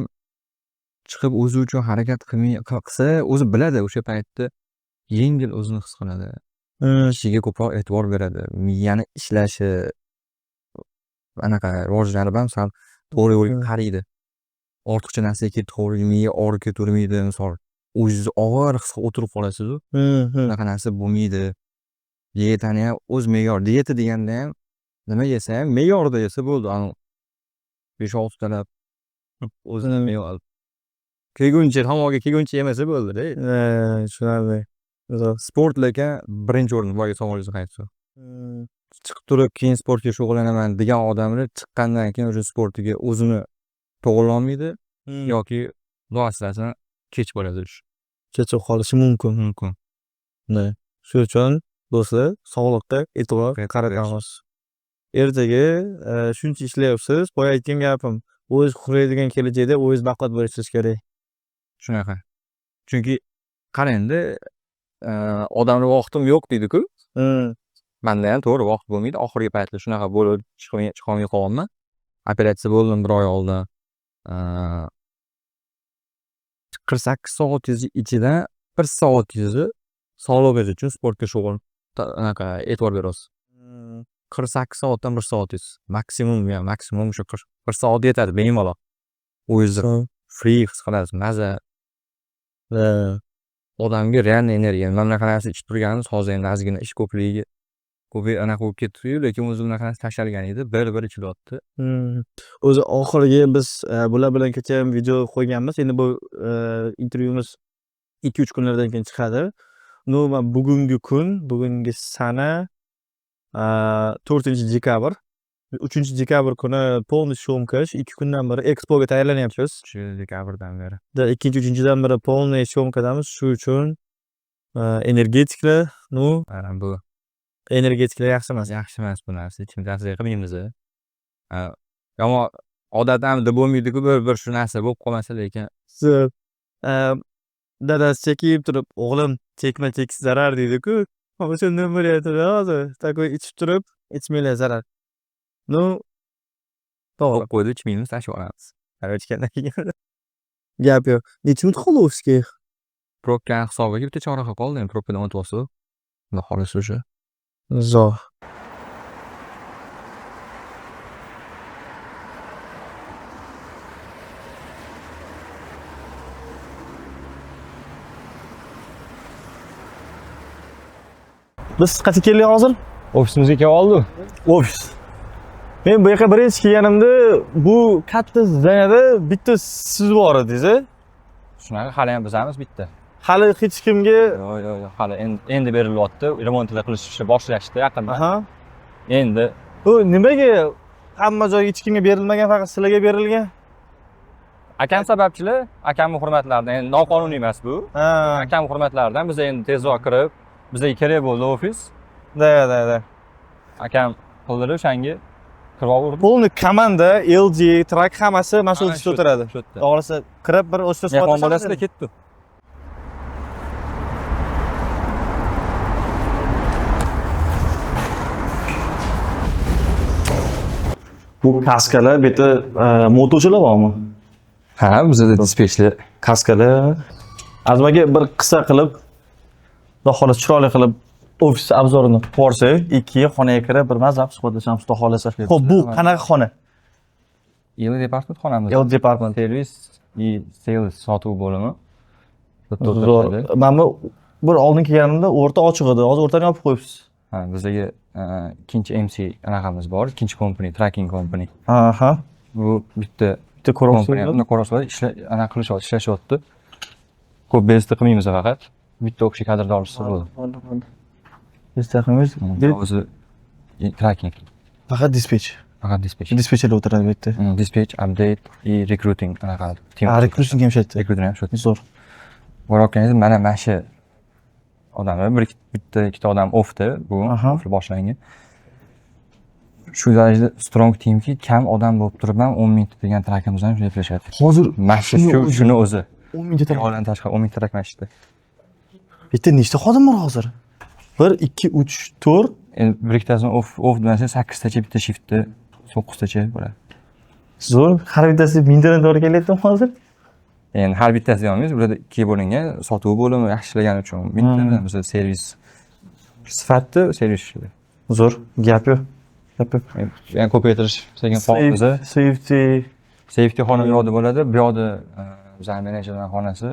Speaker 2: chiqib o'zi uchun harakat qilsa, o'zi biladi o'sha paytda yengil o'zini his qiladi. Ishiga ko'proq e'tibor beradi. Miyani ishlashi anaqa rivojlanib ham sal to'g'ri yo'lga qaraydi. Ortiqcha narsaga to'g'ri miya og'rib ketavermaydi. Misol, o'zingizni og'ir his qilib o'tirib qolasiz-ku. Bunaqa narsa bo'lmaydi. Diyetani ham o'z me'yor. Diyeta deganda ham nima yesa ham me'yorida yesa bo'ldi. 5-6 talab o'zini me'yor. Kelguncha, havoga kelguncha yemasa bo'ldi-da.
Speaker 3: Tushunarli.
Speaker 2: Sport lekin birinchi o'rin boyagi savolingizga qaytsa. Chiqib turib keyin sportga shug'ullanaman degan odamlar chiqqandan keyin o'sha sportiga o'zini to'g'ri olmaydi yoki xudo asrasin kech bo'ladi ish.
Speaker 3: Kechib qolishi mumkin. Shuning uchun do'stlar, sog'liqqa e'tibor qaratamiz. Ertaga shuncha ishlayapsiz, boya aytgan gapim, o'z quraydigan kelajakda o'zingiz baquvvat bo'lishingiz kerak.
Speaker 2: Shunaqa. Chunki qarangda, odamlar vaqtim yo'q deydi-ku. Menda ham to'g'ri vaqt bo'lmaydi. Oxirgi paytda shunaqa bo'lib chiqolmay qolganman. Operatsiya bo'ldim 1 oy oldin. 48 soatingiz ichidan 1 soatingizni sog'lig'ingiz uchun sportga shug'ul anaqa e'tibor berasiz. 48 soatdan 1 soatingiz maksimum o'sha 1 soat yetadi bemalol. o'zingizni free his qilasiz, maza va odamga real energiya. Mana bunaqa narsa ichib turganimiz hozir endi ozgina ish ko'pligi anaqa bo'lib ketdi-yu, lekin o'zi bunaqa narsa tashlagan edi, bir ichilyapti.
Speaker 3: O'zi oxirgi biz bular bilan kecha ham video qo'yganmiz. Endi bu intervyumiz 2-3 kunlardan keyin chiqadi. Umuman bugungi sana 4-dekabr. 3-dekabr kuni полный syomka, 2 kundan beri expoga tayyorlanyapmiz.
Speaker 2: 3-dekabrdan beri.
Speaker 3: 2-3-dan beri полный syomkadamiz. Shu uchun energetiklar,
Speaker 2: Mana bu
Speaker 3: energetiklar yaxshi emas.
Speaker 2: yaxshi emas bu narsa. Hech kim tavsiya qilmaymiz. Yomon odatimizda bo'lmaydi-ku, bir shu narsa bo'lib qolmasa lekin.
Speaker 3: Dadasi chekib turib, o'g'lim chekma cheksiz zarar deydi-ku. O'shandan bo'lyapti hozir. Takoy ichib turib, ichmanglar zarar. To'g'ri.
Speaker 2: Qo'ydi ichmaymiz, tashlab olamiz. Ichgandan keyin
Speaker 3: Gap yo'q. Necha minut Xolovskiy?
Speaker 2: probkani hisobiga bitta chorraha qoldi. Endi probkadan o'tib olsa, xudo xohlasa o'sha.
Speaker 3: Zo'r. Biz qachon keldik hozir?
Speaker 2: Ofisimizga kelib oldi.
Speaker 3: Ofis. Men bu yoqqa birinchi kelganimda bu katta zdaniyada bitta siz bor edingiz.
Speaker 2: Shunaqa hali ham bizamiz bitta.
Speaker 3: Hali hech kimga
Speaker 2: Yo'q, hali endi berilyapti. Remontlar qilishni boshlashdi yaqinda.
Speaker 3: aha.
Speaker 2: Endi
Speaker 3: Bu nimaga hamma joyga hech kimga berilmagan, faqat sizlarga berilgan?
Speaker 2: akam sababchilar, akamni hurmatlaridan, endi noqonuniy emas bu.
Speaker 3: Ha.
Speaker 2: Akamni hurmatlaridan biz endi tezroq kirib, bizga kerak bo'ldi ofis.
Speaker 3: Da.
Speaker 2: Akam qildi o'shanga kirib oldi.
Speaker 3: Полный komanda, LG, Trak hammasi mana shu ofisda o'tiradi.
Speaker 2: Shu yerda.
Speaker 3: To'g'risi kirib bir o'sha
Speaker 2: Mehmon bolasida ketdi.
Speaker 3: Bu kaskalar, bu yerda motochilar bormi?
Speaker 2: Ha, bizda dispetchlar.
Speaker 3: Kaskalar. Azmaga bir qisqa qilib, xudo xohlasa chiroyli qilib ofis obzorini ko'rsak, ikki xonaga kirib bir mazza suhbatlashamiz, xudo xohlasa. Xo'p, bu qanaqa xona?
Speaker 2: Yili departament xonamiz.
Speaker 3: El department.
Speaker 2: Servis и sales sotuv bo'limi.
Speaker 3: Zo'r. Men bu bir oldin kelganimda o'rta ochiq edi. Hozir o'rtani yopib qo'yibsiz.
Speaker 2: Ha, bizga ikkinchi MC anaqamiz bor, ikkinchi company, tracking company.
Speaker 3: Aha.
Speaker 2: Bu bitta
Speaker 3: Ko'rasiz.
Speaker 2: uni ko'rasiz, ishlashyapti. Ko'p bezdi qilmaymiz faqat. Bitta o'xshi kadrda olishsa bo'ldi.
Speaker 3: Istaqimiz.
Speaker 2: O'zi tracking,
Speaker 3: Faqat dispetch.
Speaker 2: faqat dispetch.
Speaker 3: Dispetcherda o'tiradi bu yerda.
Speaker 2: Dispetch, update и recruiting anaqa.
Speaker 3: Recruiting ham shu yerda.
Speaker 2: Recruiting ham shu.
Speaker 3: Zo'r.
Speaker 2: Bo'roqqaningiz mana shu odamlar bitta ikkita odam offda bu
Speaker 3: Aha.
Speaker 2: boshlangan. Shu darajada strong teamki kam odam bo'lib turib ham 10 ming degan trackimiz ham ishlashadi.
Speaker 3: Hozir
Speaker 2: Mashina shuni o'zi.
Speaker 3: 10 mingta trak.
Speaker 2: Oiladan tashqari 10 ming track mashina.
Speaker 3: Bu yerda nechta xodim bor hozir? 1, 2, 3, 4.
Speaker 2: Endi bir ikkitasini off desa 8 tacha bitta shiftda 9 tacha bo'ladi.
Speaker 3: Zo'r. Har bittasi mingtadan to'g'ri kelyapti hozir.
Speaker 2: Endi har bittasi deyolmaymiz, burada ikki bo'lingan sotuv bo'limi yaxshilagani uchun mingtadan biz servis sifatida servis ishlaydi.
Speaker 3: Zo'r. Gap yo'q.
Speaker 2: Yani ko'paytirish degan faolimizni safety xona bu yoqda bo'ladi. Bu yoqda bizning menejerlar xonasi,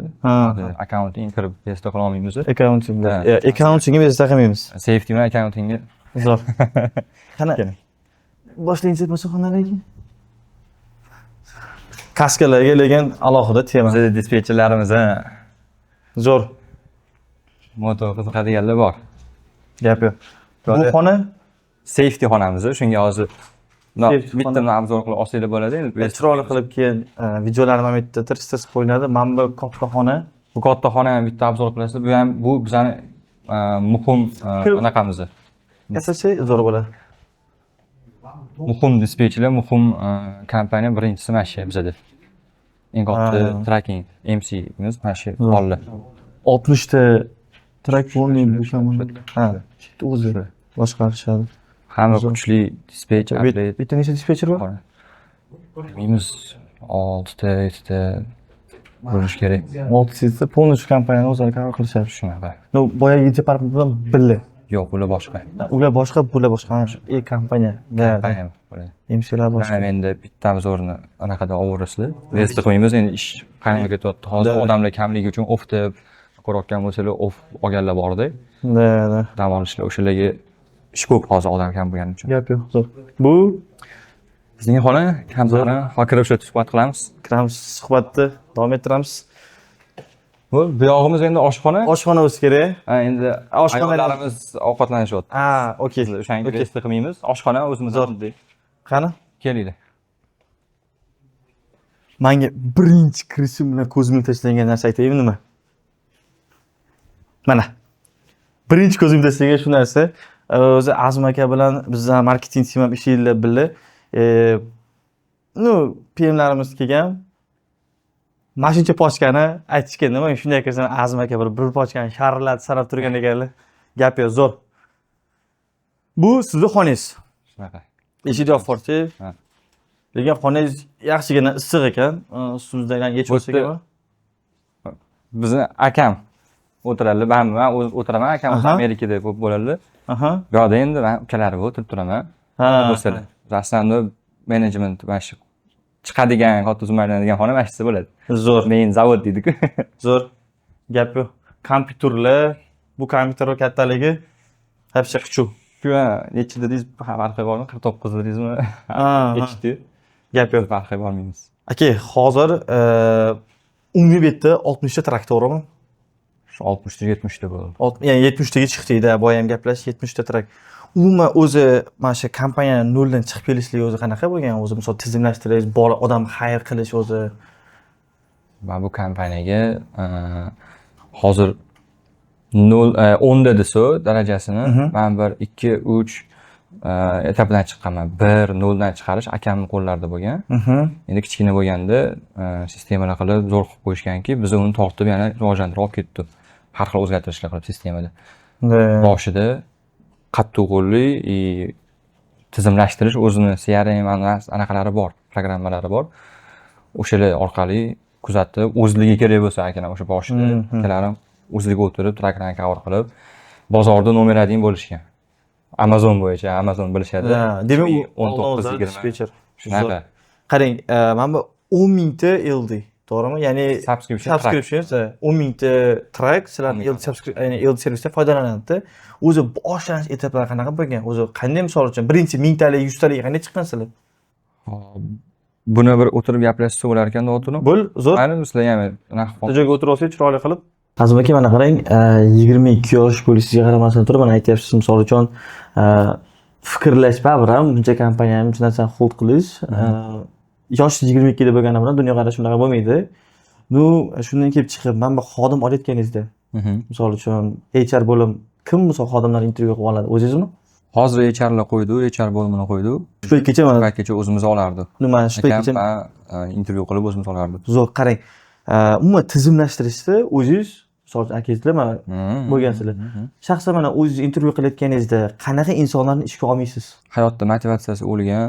Speaker 2: accounting kirib test qila olmaymiz.
Speaker 3: Accountingda. Accountingga biz taqamaymiz.
Speaker 2: Safety va accountingga.
Speaker 3: Zo'r. Qana boshlayinchi bo'lsa xonalarga. Kaskalarga lekin alohida tema.
Speaker 2: Bizda dispetcherlarimiz,
Speaker 3: Zo'r.
Speaker 2: moto qiziqadiganlar bor.
Speaker 3: Gap yo'q. Bu xona
Speaker 2: Safety xonamiz, shunga hozir bitta obzor qilib olsanglar bo'ladi. Endi
Speaker 3: chiroyli qilib keyin videolarni ham bitta tirishtirib qo'yiladi. Mana bu katta xona.
Speaker 2: Bu katta xona ham bitta obzor qilasizlar. Bu ham bu bizning muhim anaqamiz.
Speaker 3: Yasachi zo'r bo'ladi.
Speaker 2: Muhim dispetcherlar, muhim kompaniya birinchisi mana shu bizda. Eng katta tracking MC'miz mana shu qoldi.
Speaker 3: 60 ta track bo'lmaydi bu ham. Ha, o'zi boshqarishadi.
Speaker 2: Hamma kuchli dispetch update.
Speaker 3: Bitta nechta dispetcher bor?
Speaker 2: Bilmaymiz 6 ta, 7 ta bo'lish kerak.
Speaker 3: 6 ta polniy kompaniyani o'zlari qabul qilishadi.
Speaker 2: Shunaqa.
Speaker 3: No, boyagi departament bilan birga.
Speaker 2: Yo'q, ular boshqa.
Speaker 1: Ular boshqa, bular boshqa. Mana shu kompaniya.
Speaker 2: Aynan, ular.
Speaker 1: MClar boshqa.
Speaker 2: Mana endi bittamiz o'rni anaqada ovorasizlar. Rest qo'yamiz, endi ish qanday ketyapti. Hozir odamlar kamligi uchun ofda ko'rayotgan bo'lsalar, off olganlar borda.
Speaker 1: Da.
Speaker 2: Dam olishlar, o'shalarga ish ko'p hozir odam kam bo'lgani uchun.
Speaker 1: Gap yo'q. Zo'r. Bu
Speaker 2: Bizning xona kamzora hokirib suhbat qilamiz.
Speaker 1: kiramiz, suhbatni davom ettiramiz.
Speaker 2: Bu yog'imiz endi oshxona.
Speaker 1: Oshxona bo'lsa kerak.
Speaker 2: Ha, endi oshxonalarimiz ovqatlanishyapti.
Speaker 1: Ha, okey.
Speaker 2: O'shanga rest qilmaymiz. Oshxona o'zimizning.
Speaker 1: Qani?
Speaker 2: Kelinglar.
Speaker 1: Menga birinchi kirishim bilan ko'zimga tashlangan narsa aytaymi nima? Mana. Birinchi ko'zimga tashlangan shu narsa. O'zi Azim aka bilan bizlar marketing tim ham ishlaydilar birga. PMlarimiz kelgan. Mashincha pochkani aytishgan nima shunday qilsam Azim aka bir pochkani sharlatib sanab turgan ekanlar. Gap yo'q, zo'r. Bu sizning xonangiz.
Speaker 2: Shunaqa.
Speaker 1: Eshik yo'q-forti.
Speaker 2: Ha.
Speaker 1: Lekin xonangiz yaxshigina issiq ekan. Ustimizdan yechib olsak ham.
Speaker 2: Bizni akam o'tiradilar. Men o'tiraman, akam
Speaker 1: Aha.
Speaker 2: Amerikada ko'p bo'ladilar.
Speaker 1: Aha.
Speaker 2: Bu yoqda endi men ukalari o'tirib turaman.
Speaker 1: Ha.
Speaker 2: Bo'lsalar. Rasmni menejment mana shu chiqadigan, katta uzmaydigan xona mana shu bo'ladi.
Speaker 1: Zo'r.
Speaker 2: Men zavod deydi-ku.
Speaker 1: Zo'r. Gap yo'q. Kompyuterlar, bu kompyuterlar kattaligi hepsi qichuv.
Speaker 2: Shu nechi dedingiz, farqi bormi? 49 dedingizmi?
Speaker 1: Ha.
Speaker 2: Kechdi.
Speaker 1: Gap yo'q.
Speaker 2: Farqi bormaymiz.
Speaker 1: Aka, hozir umumiy betda 60 ta traktormi?
Speaker 2: Shu 60 ta 70 ta bo'ldi.
Speaker 1: Ya'ni 70 taga chiqdi-da, boya ham gaplash 70 ta trak. Umuman o'zi mana shu kompaniyani noldan chiqib kelishligi o'zi qanaqa bo'lgan? O'zi misol tizimlashtirish, bor odam xayr qilish o'zi.
Speaker 2: Men bu kompaniyaga hozir 10 da desa darajasini men bir 2 3 etapidan chiqqanman. 1 0 dan chiqarish akamning qo'llarida bo'lgan. Endi kichkina bo'lganda sistemalar qilib zo'r qilib qo'yishganki, biz uni tortib yana rivojlantirib olib ketdik. Har xil o'zgartirishlar qilib sistemada. Boshida qattiq qo'lli tizimlashtirish o'zini CRM anaqalari bor, programmalari bor. O'shalar orqali kuzatib, o'zligi kerak bo'lsa akalar o'sha boshida akalarim o'zligi o'tirib, traktorni cover qilib, bozorda nomerading bo'lishgan. Amazon bo'yicha, Amazon bilishadi.
Speaker 1: Demak,
Speaker 2: 19-20
Speaker 1: dispetcher.
Speaker 2: Shunaqa.
Speaker 1: Qarang, mana bu 10 mingta LD, to'g'rimi? Ya'ni subscription 10 mingta track sizlarning LD servisdan foydalanadi. O'zi boshlanish etaplari qanaqa bo'lgan? O'zi qanday misol uchun birinchi 1000 talik, 100 talik qanday chiqqansizlar?
Speaker 2: Buni bir o'tirib gaplashsa bo'lar ekan, o'tirib.
Speaker 1: Bo'l, zo'r.
Speaker 2: Ayni sizlar ham anaqa
Speaker 1: joyga o'tirib olsak chiroyli qilib. Azim aka, mana qarang, 22 yosh bo'lishiga qaramasdan turib, mana aytyapsiz, misol uchun fikrlash bilan buncha kompaniyani buncha narsani hold qilish, yoshi 22 da bo'lgani bilan dunyoqarash shunaqa bo'lmaydi. Nu, shundan kelib chiqib, mana bu xodim olayotganingizda, misol uchun HR bo'lim kim misol xodimlar intervyu qilib oladi, o'zingizmi?
Speaker 2: Hozir HRlar qo'ydi, HR bo'limini qo'ydi.
Speaker 1: Shu kecha mana
Speaker 2: kecha o'zimiz olardi.
Speaker 1: Nima, shu kecha
Speaker 2: intervyu qilib o'zimiz olardi.
Speaker 1: Zo'r, qarang. Umuman tizimlashtirishda o'zingiz misol akizlar mana bo'lgansizlar. Shaxsan mana o'zingiz intervyu qilayotganingizda qanaqa insonlarni ishga olmaysiz?
Speaker 2: Hayotda motivatsiyasi o'lgan,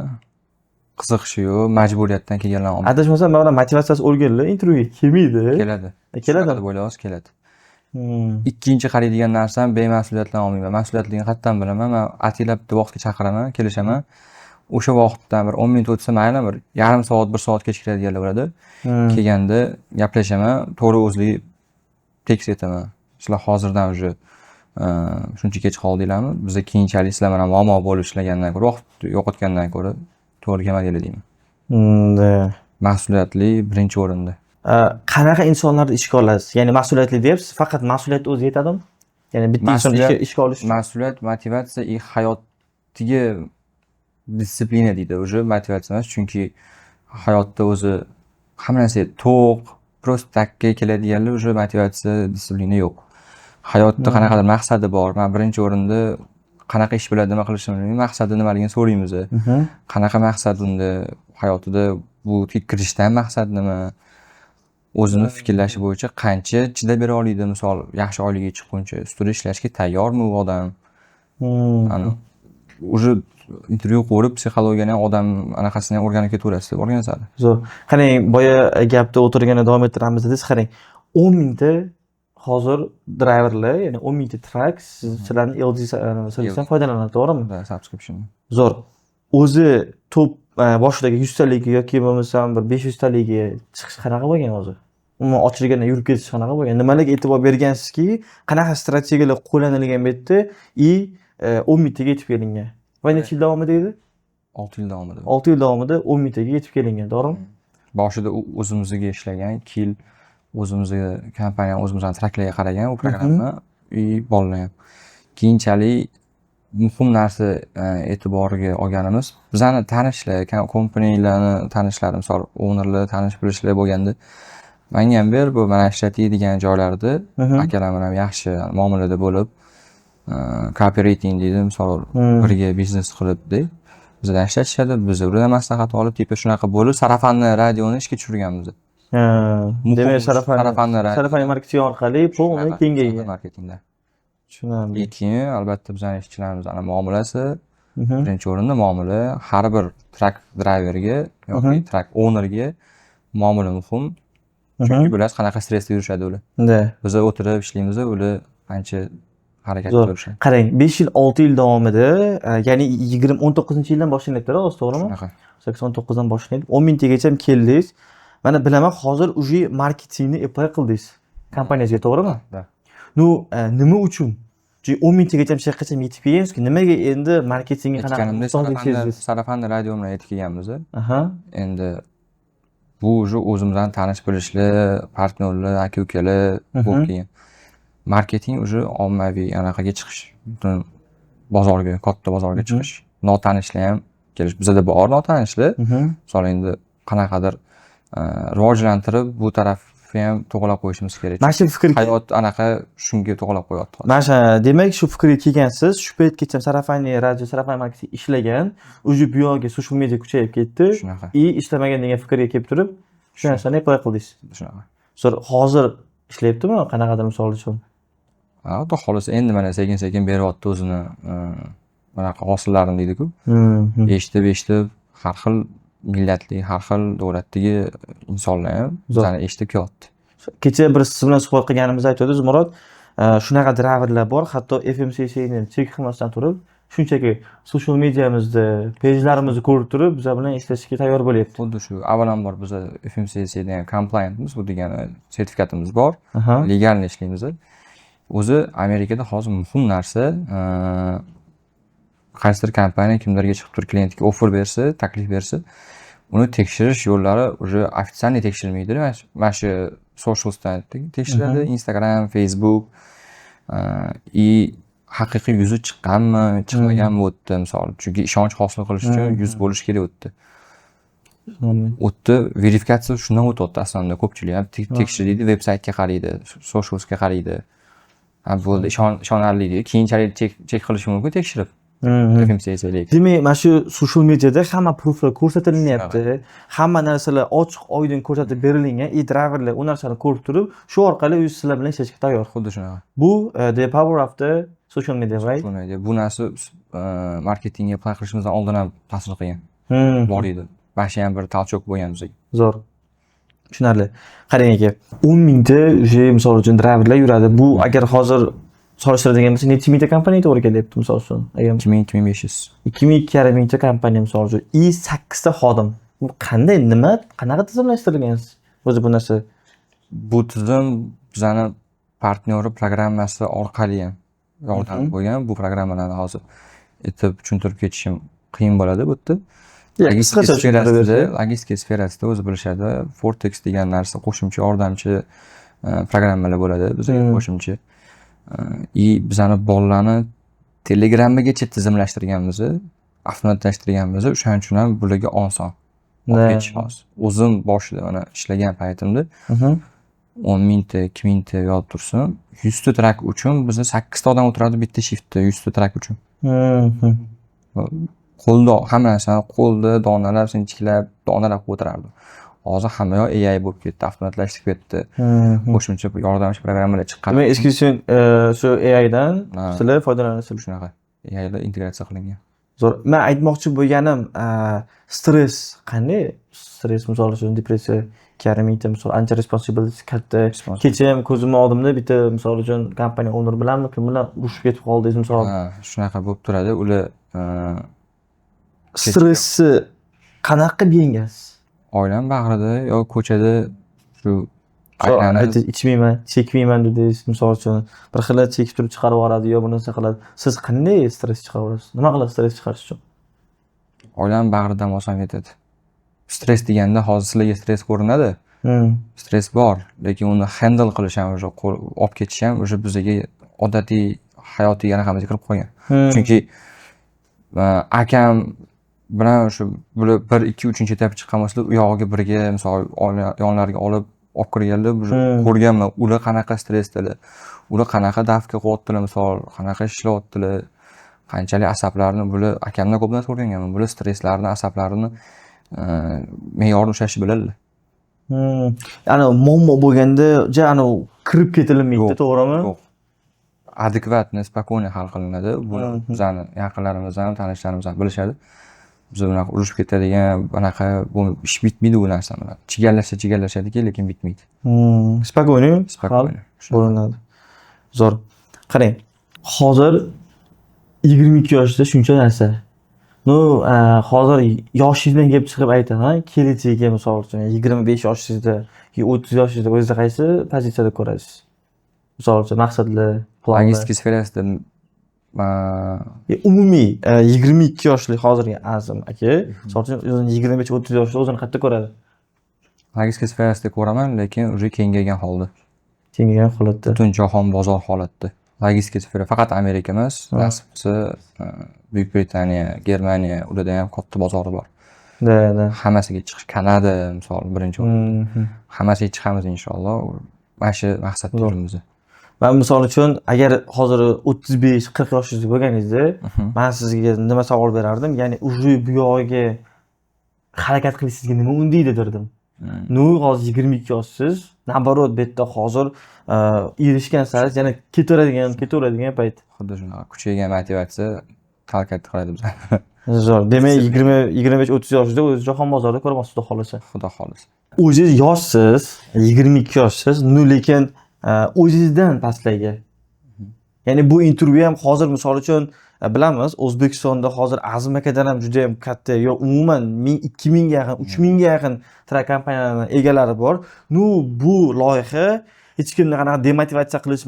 Speaker 2: qiziqishi yo'q, majburiyatdan kelganlar olmaydi.
Speaker 1: Adashmasam, mana motivatsiyasi o'lganlar intervyuga kelmaydi.
Speaker 2: Keladi.
Speaker 1: Keladi
Speaker 2: deb o'ylaysiz, keladi. Ikkinchi qaraydigan narsam bemas'uliyatdan olmayman. Mas'uliyatligini qattan bilaman. Men atilab boxga chaqiraman, kelishaman. O'sha vaqtdan bir 10 minut o'tsa, mayli bir yarim soat, 1 soat kechikadiganlar bo'ladi. Kelganda gaplashaman, to'g'ri o'zligi tekst etaman. Sizlar hozirdan уже shuncha kech qoldinglarmi? Bizga keyinchalik sizlar mana muammo bo'lib ishlagandan ko'ra, vaqt yo'qotgandan ko'ra to'g'ri kelmadinglar deyman. Mas'uliyatli birinchi o'rinda.
Speaker 1: Qanaqa insonlarni ishga olasiz? Ya'ni mas'uliyatli deyapsiz, faqat mas'uliyat o'zi yetadimi? Ya'ni bitta insonni ishga olish.
Speaker 2: Mas'uliyat, motivatsiya hayotiga disiplina deydi. O'sha motivatsiya emas, chunki hayotda o'zi hamma narsa to'q, prosta takka keladiganlar o'sha motivatsiya, disiplina yo'q. Hayotda qanaqadir maqsadi bor. Men birinchi o'rinda qanaqa ish bilan nima qilishni bilmayman, maqsadi nimaligini so'raymiz. Qanaqa maqsad unda hayotida, bu kirishdan maqsad nima? O'zini fikrlashi bo'yicha qancha chidab bera oladi, misol yaxshi oylikga chiqquncha ustida ishlashga tayyormi u odam? Ana o'sha intervyu qo'rib psixologiyani odam anaqasini o'rganib ketaverasiz deb o'rganasizlar.
Speaker 1: Zo'r. Qarang, boya gapda o'tirganda davom ettiramiz dedingiz, qarang. 10 mingta hozir driverlar, ya'ni 10 mingta truck sizlarning LG servisidan foydalanadi, to'g'rimi?
Speaker 2: Subscription.
Speaker 1: Zo'r. O'zi top boshidagi 100 taligi yoki bo'lmasam bir 500 taligi chiqish qanaqa bo'lgan o'zi? Umuman ochilganda yurib ketish qanaqa bo'lgan? Nimalarga e'tibor bergansizki, qanaqa strategiyalar qo'llanilgan bu yerda и 10 mingtaga yetib kelingan? Va necha yil davomida edi?
Speaker 2: 6 yil davomida.
Speaker 1: 6 yil davomida 10 mingtaga yetib kelingan, to'g'rimi?
Speaker 2: Boshida o'zimizga ishlagan, 2 yil o'zimizga kompaniya o'zimizning traklarga qaragan u programma bolalar ham. Keyinchalik muhim narsa e'tiboriga olganimiz bizani tanishlar, kompaniyalarni tanishlari, misol ownerlar tanish bilishlar bo'lganda menga ham ber bu mana ishlatadigan joylarda akalar bilan yaxshi muomalada bo'lib cooperating deydi, misol birga biznes qilibdi. Bizdan ishlatishadi, biz ulardan maslahat olib, tipa shunaqa bo'lib sarafanni radioni ishga tushirganmiz.
Speaker 1: Demak, sarafan marketing orqali polni kengaygan
Speaker 2: marketingda.
Speaker 1: Tushunarli.
Speaker 2: Keyin albatta bizning ishchilarimizning muomalasi birinchi o'rinda muomala, har bir truck driverga yoki truck ownerga muomala muhim. Chunki bilasiz qanaqa stressda yurishadi ular. Biz o'tirib ishlaymiz, ular ancha harakat qilishadi.
Speaker 1: Qarang, 5 yil, 6 yil davomida, ya'ni 19-yildan boshlanibdi, to'g'rimi? 89dan boshlanib, 10 mingtagacha keldingiz. Mana bilaman, hozir уже marketingni apply qildingiz kompaniyasiga, to'g'rimi? Nu, nima uchun? Chunki 10 mingtagacha shu yergacha yetib kelgansiz-ku, nimaga endi marketingga qanaqa
Speaker 2: sarafanda radio bilan yetib kelganmiz. Endi bu уже o'zimizdan tanish bilishlar, partnyorlar, aka-ukalar bo'lib kelgan. Marketing уже ommaviy anaqaga chiqish, butun bozorga, katta bozorga chiqish. Notanishlar ham kelish. Bizda bor notanishlar. Misol endi qanaqadir rivojlantirib bu tarafni ham to'g'rilab qo'yishimiz kerak.
Speaker 1: Mana shu fikr
Speaker 2: hayot anaqa shunga to'g'rilab qo'yapti.
Speaker 1: Mana shu, demak, shu fikrga kelgansiz. Shu paytgacha sarafani radio, sarafani marketing ishlagan, уже bu yoqqa social media kuchayib ketdi. И ishlamagan degan fikrga kelib turib, shu narsani apply qildingiz.
Speaker 2: Shunaqa.
Speaker 1: Zo'r, hozir ishlayaptimi qanaqadir misol uchun?
Speaker 2: Xudo xolasa endi mana sekin-sekin beryapti o'zini bunaqa hosillarini deydi-ku. Eshitib har xil millatli, har xil davlatdagi insonlar ham bizani eshitib kelyapti.
Speaker 1: Kecha bir siz bilan suhbat qilganimizda aytdingiz, Murod, shunaqa driverlar bor, hatto FMCC'ni chek qilmasdan turib, shunchaki social mediamizda, pejlarimizni ko'rib turib, biz bilan ishlashga tayyor bo'lyapti.
Speaker 2: Xuddi shu. Avvalambor biz FMCC'dan compliantmiz, bu degani sertifikatimiz bor, legal ishlaymiz. O'zi Amerikada hozir muhim narsa, qaysidir kompaniya kimlarga chiqib turib klientga offer bersa, taklif bersa, uni tekshirish yo'llari уже официально tekshirilmaydi. Mana shu socialsdan tekshiradi, Instagram, Facebook и haqiqiy yuzi chiqqanmi, chiqmaganmi o'tdi misol. Chunki ishonch hosil qilish uchun yuz bo'lish kerak o'tdi. O'tdi, verifikatsiya shundan o'tdi aslında ko'pchilik ham tekshiradi, veb-saytga qaraydi, socialsga qaraydi. Bo'ldi, ishonarli. Keyinchalik chek qilishi mumkin tekshirib. FMCC'lik.
Speaker 1: Demak, mana shu social mediada hamma prooflar ko'rsatilyapti. Hamma narsalar ochiq, oydin ko'rsatib berilgan. Driverlar u narsani ko'rib turib, shu orqali o'z sizlar bilan ishlashga tayyor.
Speaker 2: Xuddi shunaqa.
Speaker 1: Bu the power of the social media, right?
Speaker 2: Bu narsa marketingga apply qilishimizdan oldin ham ta'sir qilgan. Bor edi. Mana shu ham bir talchoq bo'lgan bizga.
Speaker 1: Zo'r. Tushunarli. Qarang aka, 10 mingta уже misol uchun driverlar yuradi. Bu agar hozir solishtiradigan bo'lsa, necha mingta kompaniya to'g'ri kelyapti misol uchun?
Speaker 2: 2500.
Speaker 1: 2,5 mingta kompaniya misol uchun, 8 ta xodim. Bu qanday, nima, qanaqa tizimlashtirilgansiz? O'zi bu narsa.
Speaker 2: Bu tizim bizani partneri programmasi orqali ham yordam bo'lgan. Bu programmalarni hozir aytib tushuntirib ketishim qiyin bo'ladi bu yerda. Logistika sferasida o'zi bilishadi. Vortex degan narsa qo'shimcha yordamchi programmalar bo'ladi. Bizga qo'shimcha. Bizani bolalarni Telegramgacha tizimlashtirganmiz, avtomatlashtirganmiz. O'shaning uchun ham bularga oson. O'zim boshida mana ishlagan paytimda 10 mingta, 2 mingta yozib tursin. 100 ta trak uchun bizda 8 ta odam o'tiradi bitta shiftda 100 ta trak uchun. Qo'lda hamma narsani qo'lda donalar sinchiklab, donalab o'tirardi. Hozir hamma yoq AI bo'lib ketdi, avtomatlashib ketdi. Qo'shimcha yordamchi programmalar chiqqan.
Speaker 1: Demak, eski uchun shu AI dan sizlar foydalanasiz.
Speaker 2: Shunaqa. AI bilan integratsiya qilingan.
Speaker 1: Zo'r. Men aytmoqchi bo'lganim, stress qanday? Stress misol uchun depressiya
Speaker 3: 2,5 yil misol ancha responsibility katta. Kecha ham ko'zimni oldimda bitta misol uchun kompaniya owner bilanmi kim bilan urushib ketib qoldingiz misol.
Speaker 2: Ha, shunaqa bo'lib turadi. Ular
Speaker 3: Stressni qanaqa qilib yengasiz?
Speaker 2: oilam bag'rida yo ko'chada shu
Speaker 3: ichmayman, chekmayman dedingiz misol uchun bir xil chekib turib chiqarib yuboradi yo bunisi qiladi. Siz qanday stress chiqarib olasiz? Nima qilasiz stress chiqarish uchun?
Speaker 2: oilam bag'ridan oson ketadi. Stress deganda hozir sizlarga stress ko'rinadi. Stress bor, lekin uni handle qilish ham o'sha olib ketish ham o'sha bizga odatiy hayotiy anaqamizga kirib qolgan. Chunki akam bilan o'sha bular 1, 2, 3 etap chiqqan bo'lsa, u yog'iga birga misol yonlariga olib kirganlar ko'rganman. Ular qanaqa stressdalar, ular qanaqa davka qilyaptilar, misol qanaqa ishlayaptilar, qanchalik asablarni bular akamdan ko'p narsa o'rganganman. Bular stresslarni, asablarini me'yorini ushlashni biladilar.
Speaker 3: Ya'ni muammo bo'lganda kirib ketilmaydi, to'g'rimi?
Speaker 2: Yo'q. Adekvatni, spokойно hal qilinadi. Buni bizani yaqinlarimiz ham, tanishlarimiz ham bilishadi. Biz bunaqa urushib ketadigan, bunaqa ish bitmaydi bu narsa bilan. Chigallashadiki, lekin bitmaydi.
Speaker 3: Spokойно
Speaker 2: Spokойно.
Speaker 3: bo'linadi. Zo'r. Qarang, hozir 22 yoshda shuncha narsa. Hozir yoshingizdan kelib chiqib aytaman, kelajagga misol uchun 25 yoshingizda yoki 30 yoshingizda o'zingizni qaysi pozitsiyada ko'rasiz? Misol uchun maqsadlar, planlar.
Speaker 2: Logistika sferasida
Speaker 3: umumiy 22 yoshli hozirgi Azim aka, misol uchun 25-30 yoshda o'zini qayerda ko'radi?
Speaker 2: logistika sferasida ko'raman, lekin уже kengaygan holda.
Speaker 3: Kengaygan holatda.
Speaker 2: Butun jahon bozor holatda. Logistika sfera faqat Amerika emas, nasibsi Buyuk Britaniya, Germaniya, ularda ham katta bozori bor.
Speaker 3: Da.
Speaker 2: Hammasiga chiqish, Kanada misol birinchi o'rinda. Hammasiga chiqamiz inshaalloh. Mana shu maqsad turimiz.
Speaker 3: Men misol uchun agar hozir 35-40 yoshingizda bo'lganingizda, men sizga nima savol berardim? Ya'ni уже bu yog'iga harakat qilishingizga nima undaydi derdim. Hozir 22 yoshsiz, nabarot bu yerda hozir erishgan sari yana ketaveradigan payt.
Speaker 2: Xuddi shunaqa kuchaygan motivatsiya harakat qiladi bizani.
Speaker 3: Zo'r. Demak 25-30 yoshda o'zingiz jahon bozorida ko'rmoqsiz, xudo xolasa.
Speaker 2: Xudo xolasa.
Speaker 3: O'zingiz yoshsiz, 22 yoshsiz, lekin o'zingizdan pastlarga. Ya'ni bu intervyu ham hozir misol uchun bilamiz, O'zbekistonda hozir Azim akadan ham juda ham katta, yo umuman 2000 ga yaqin, 3000 ga yaqin trak kompaniyalarining egalari bor. Bu loyiha hech kimni qanaqa demotivatsiya qilish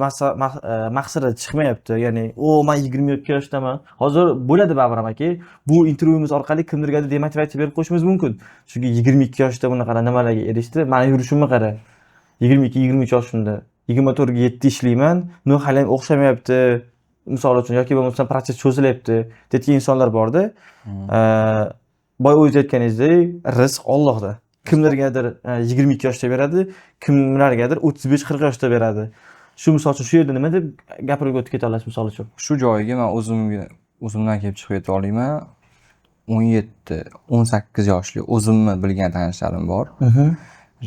Speaker 3: maqsadida chiqmayapti. Ya'ni, men 22 yoshdaman. Hozir bo'ladi Babram aka, bu intervyumiz orqali kimdirgadir demotivatsiya berib qo'yishimiz mumkin. Chunki 22 yoshda bunaqa nimalarga erishdi. Meni yurishimni qara. 22-23 yoshimda 24 ga 7 ishlayman. Hali ham o'xshamayapti. Misol uchun yoki bo'lmasa protsess cho'zilyapti. Deyotgan insonlar borda. Boy o'zingiz aytganingizdek, rizq Allohda. Kimlargadir 22 yoshda beradi, kimlargadir 35-40 yoshda beradi. Shu misol uchun shu yerda nima deb gapirib o'tib keta olasiz misol uchun?
Speaker 2: Shu joyiga men o'zimdan kelib chiqib keta olaman. 17-18 yoshli o'zimni bilgan tanishlarim bor.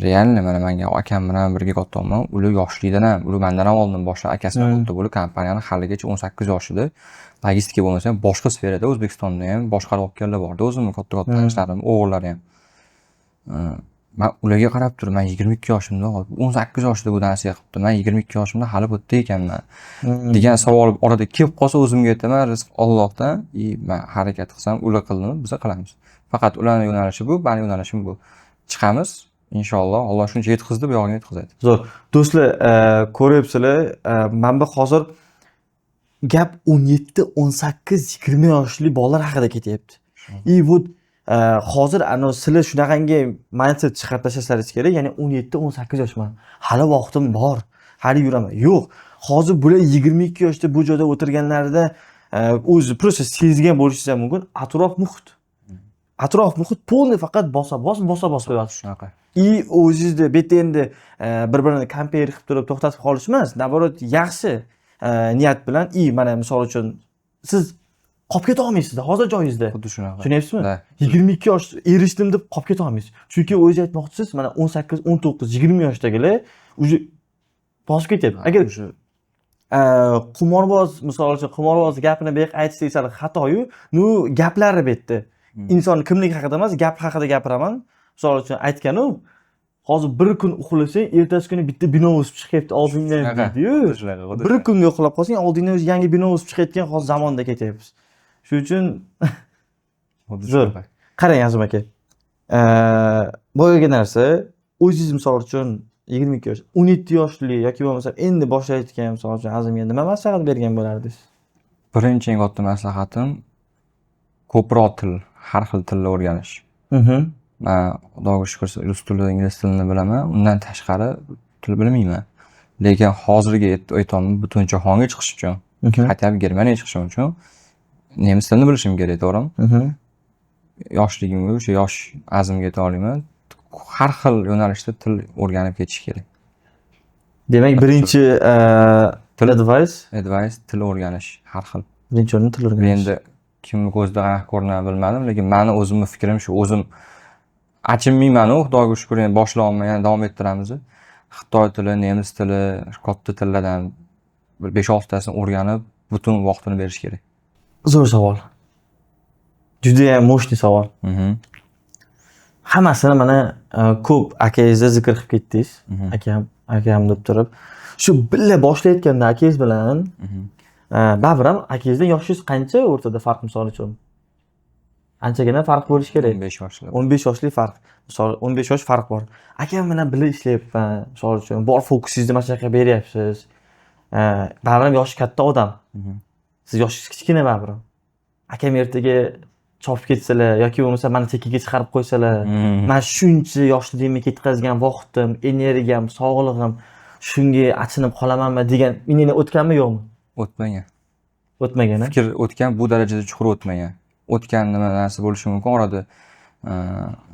Speaker 2: Realni mana menga akam bilan birga kattaman. Ular yoshligidan ham, ular mendan ham oldin boshqa akasidan katta bo'lib kompaniyani haligacha 18 yoshida logistika bo'lmasa ham boshqa sferada O'zbekistonda ham boshqarib olganlar borda. O'zimni katta tanishlarim, o'g'illari ham. Men ularga qarab turib, men 22 yoshimda, 18 yoshida bu narsaga qilibdi. Men 22 yoshimda hali bu yerda ekanman degan savol orada kelib qolsa o'zimga aytaman, rizq Allohdan. Men harakat qilsam, ular qildimi, biz qilamiz. Faqat ularning yo'nalishi bu, mening yo'nalishim bu. Chiqamiz. Inshaalloh Alloh shuncha yetkazdi, bu yog'iga yetkazadi.
Speaker 3: Zo'r. Do'stlar, ko'ryapsizlar, mana hozir gap 17, 18, 20 yoshli bolalar haqida ketyapti. Bu hozir sizlar shunaqangi mindset chiqarib tashlashlaringiz kerak. Ya'ni 17, 18 yoshman. Hali vaqtim bor. Hali yuraman. Yo'q. Hozir bular 22 yoshda bu joyda o'tirganlarida o'zi просто sezgan bo'lishingiz mumkin. Atrof muhit polni faqat bosa qo'yadi
Speaker 2: Shunaqa.
Speaker 3: o'zingizda bu yerda endi bir-birini compare qilib turib to'xtatib qolish emas, naborot yaxshi niyat bilan mana misol uchun siz qolib keta olmaysiz hozir joyingizda.
Speaker 2: Xuddi shunaqa.
Speaker 3: Tushunyapsizmi? 22 yosh erishdim deb qolib keta olmaysiz. Chunki o'zingiz aytmoqchisiz, mana 18, 19, 20 yoshdagilar уже bosib ketyapti. Agar qimorboz misol uchun qimorboz gapini bu yoqqa aytsangiz xatoyu, gaplari bu yerda. Inson kimligi haqida emas, gap haqida gapiraman. Misol uchun aytgan-u,
Speaker 1: hozir bir kun uxlasang, ertasi kuni bitta bino o'sib chiqyapti oldingdan deydi-yu. Bir kunga uxlab qolsang, oldingdan o'zi yangi bino o'sib chiqayotgan hozir zamonda ketyapmiz. Shuning uchun zo'r. Qarang Azim aka. Boyagi narsa o'zingiz misol uchun 22 yosh, 17 yoshli yoki bo'lmasa endi boshlayotgan misol uchun Azimga nima maslahat bergan bo'lardingiz?
Speaker 2: Birinchi eng katta maslahatim ko'proq til, har xil tilni o'rganish. Man Xudoga shukr, rus tilini, ingliz tilini bilaman. Undan tashqari til bilmayman. Lekin hozirgi aytaman, butun jahonga chiqish uchun, hatto Germaniyaga chiqishim uchun nemis tilini bilishim kerak, to'g'rimi? Yoshligimga, o'sha yosh Azimga ayta olaman. Har xil yo'nalishda til o'rganib ketish kerak.
Speaker 1: Demak, birinchi
Speaker 2: advice til o'rganish har xil.
Speaker 1: Birinchi o'rinda til o'rganish.
Speaker 2: Endi kimni ko'zida qanaqa ko'rinadi bilmadim, lekin meni o'zimning fikrim shu. O'zim achinmayman-ku, Xudoga shukr, endi boshlayapman, davom ettiramiz. Xitoy tili, nemis tili, katta tillardan 5-6 tasini o'rganib, butun vaqtini berish kerak.
Speaker 1: Zo'r savol. Juda ham mo'shni savol. Hammasini mana ko'p akangizni zikr qilib ketdingiz. Akam deb turib. Shu billa boshlayotganda akangiz bilan baribir ham akangizning yoshingiz qancha o'rtada farq misol uchun? Anchagina farq bo'lishi kerak.
Speaker 2: 15 yoshli.
Speaker 1: 15 yoshli farq. Misol 15 yosh farq bor. Akam bilan birga ishlayapman. Misol uchun bor fokusingizni mana shunaqa beryapsiz. Baribir ham yoshi katta odam. Siz yoshingiz kichkina baribir. Akam ertaga chopib ketsalar yoki bo'lmasa meni chekkaga chiqarib qo'ysalar, men shuncha yoshligimni ketkazgan vaqtim, energiyam, sog'lig'im shunga achinib qolamanmi degan menga o'tganmi yo'qmi?
Speaker 2: O'tmagan.
Speaker 1: O'tmagan.
Speaker 2: Fikr o'tgan, bu darajada chuqur o'tmagan. O'tgan nima narsa bo'lishi mumkin, orada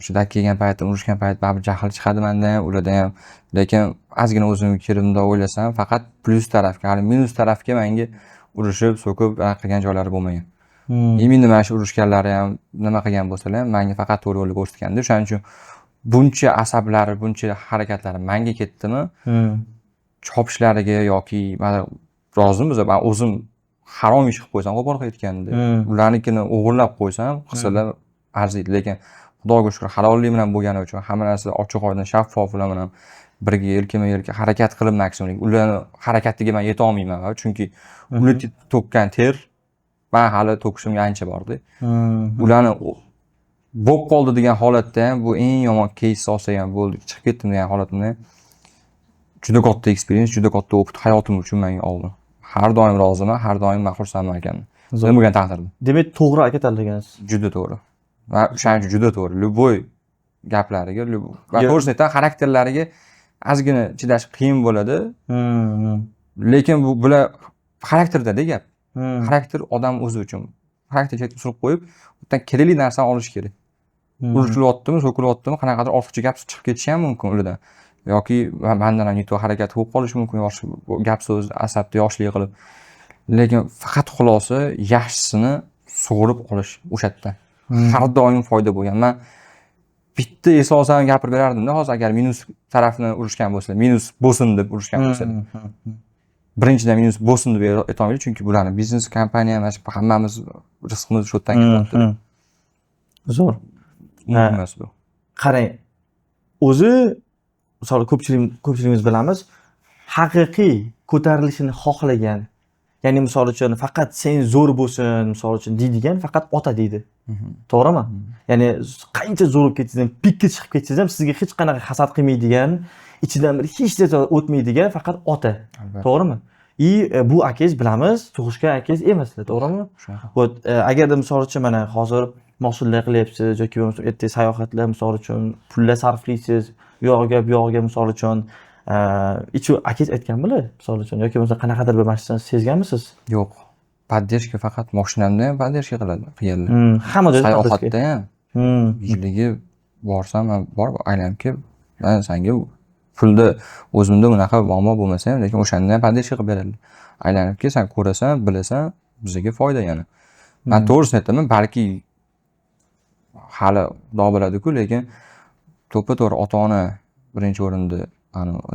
Speaker 2: shu dak kelgan paytda, urushgan payt baribir jahl chiqadi menda ham, ularda ham. Lekin ozgina o'zimning fikrimda o'ylasam, faqat plyus tarafga, hali minus tarafga menga urushib, so'kib qilgan joylari bo'lmagan. Endi mana shu urushganlari ham nima qilgan bo'lsalar ham menga faqat to'g'ri yo'lga ko'rsatganda, o'shaning uchun buncha asablari, buncha harakatlari menga ketdimi? Chopishlariga yoki mana rozimiz, men o'zim harom ish qilib qo'ysam, qo'pol aytganda, ularnikini o'g'irlab qo'ysam, qilsalar arziydi. Lekin Xudoga shukr, halollik bilan bo'lgani uchun hamma narsa ochiq oydin, shaffof bilan birga yelkama-yelka harakat qilib maksimum. Ularni harakatiga men yeta olmayman, chunki ular to'kkan ter men hali to'kishimga ancha bordi. Ularni bo'lib qoldi degan holatda ham bu eng yomon case olsa ham bo'ldi, chiqib ketdim degan holatni juda katta experience, juda katta opit hayotim uchun menga oldim. Har doim roziman, har doim men xursandman ekanman. Nima bo'lgan taqdirda.
Speaker 1: Demak, to'g'ri aka tanlagansiz.
Speaker 2: Juda to'g'ri. Va o'shaning uchun juda to'g'ri. Любой gaplariga, va to'g'risini aytsam, xarakterlariga ozgina chidash qiyin bo'ladi. Lekin bu bular xarakterda gap. Xarakter odam o'zi uchun. Xarakter chekka surib qo'yib, undan kerakli narsani olish kerak. Urishilyaptimi, so'kilyaptimi, qanaqadir ortiqcha gap chiqib ketishi ham mumkin ulardan. Yoki mendan ham yutuq harakat bo'lib qolishi mumkin, yosh gap so'z asabda yoshlik qilib. Lekin faqat xulosa yaxshisini sug'urib olish o'sha yerda. Har doim foyda bo'lgan. Men bitta eslosam gapirib berardim-da, hozir agar minus tarafni urushgan bo'lsa, minus bo'lsin deb urushgan bo'lsa. Birinchidan minus bo'lsin deb aytolmayman, chunki bularning biznes kompaniya emas, hammamiz rizqimiz shu yerdan kelyapti.
Speaker 1: Zo'r.
Speaker 2: Emas bu.
Speaker 1: Qarang, o'zi misol ko'pchiligimiz bilamiz, haqiqiy ko'tarilishini xohlagan, ya'ni misol uchun faqat sen zo'r bo'lsin, misol uchun deydigan faqat ota deydi. To'g'rimi? Ya'ni qancha zo'r bo'lib ketsangiz ham, pikka chiqib ketsangiz ham sizga hech qanaqa hasad qilmaydigan, ichidan bir hech narsa o'tmaydigan faqat ota. To'g'rimi? Bu akangiz bilamiz, tug'ishgan akangiz emaslar, to'g'rimi? Agarda misol uchun mana hozir mashg'ulotlar qilyapsiz yoki bo'lmasa ertaga sayohatlar misol uchun pullar sarflaysiz, bu yog'iga misol uchun akangiz aytganmi-la misol uchun yoki bo'lmasa qanaqadir bir narsani sezganmisiz?
Speaker 2: Yo'q. Podдержка faqat mashinamda ham podдержка qiladi.
Speaker 1: Hamma joyda
Speaker 2: sayohatda ham. Yiliga borsam ham bor, aylanib kelib, men senga pulda o'zimda bunaqa muammo bo'lmasa ham, lekin o'shanda ham podдержка qilib beradi. Aylanib kel, sen ko'rasan, bilasan, bizga foyda yana. Men to'g'risini aytaman, balki hali xudo biladi-ku, lekin to'ppa-to'g'ri ota-ona birinchi o'rinda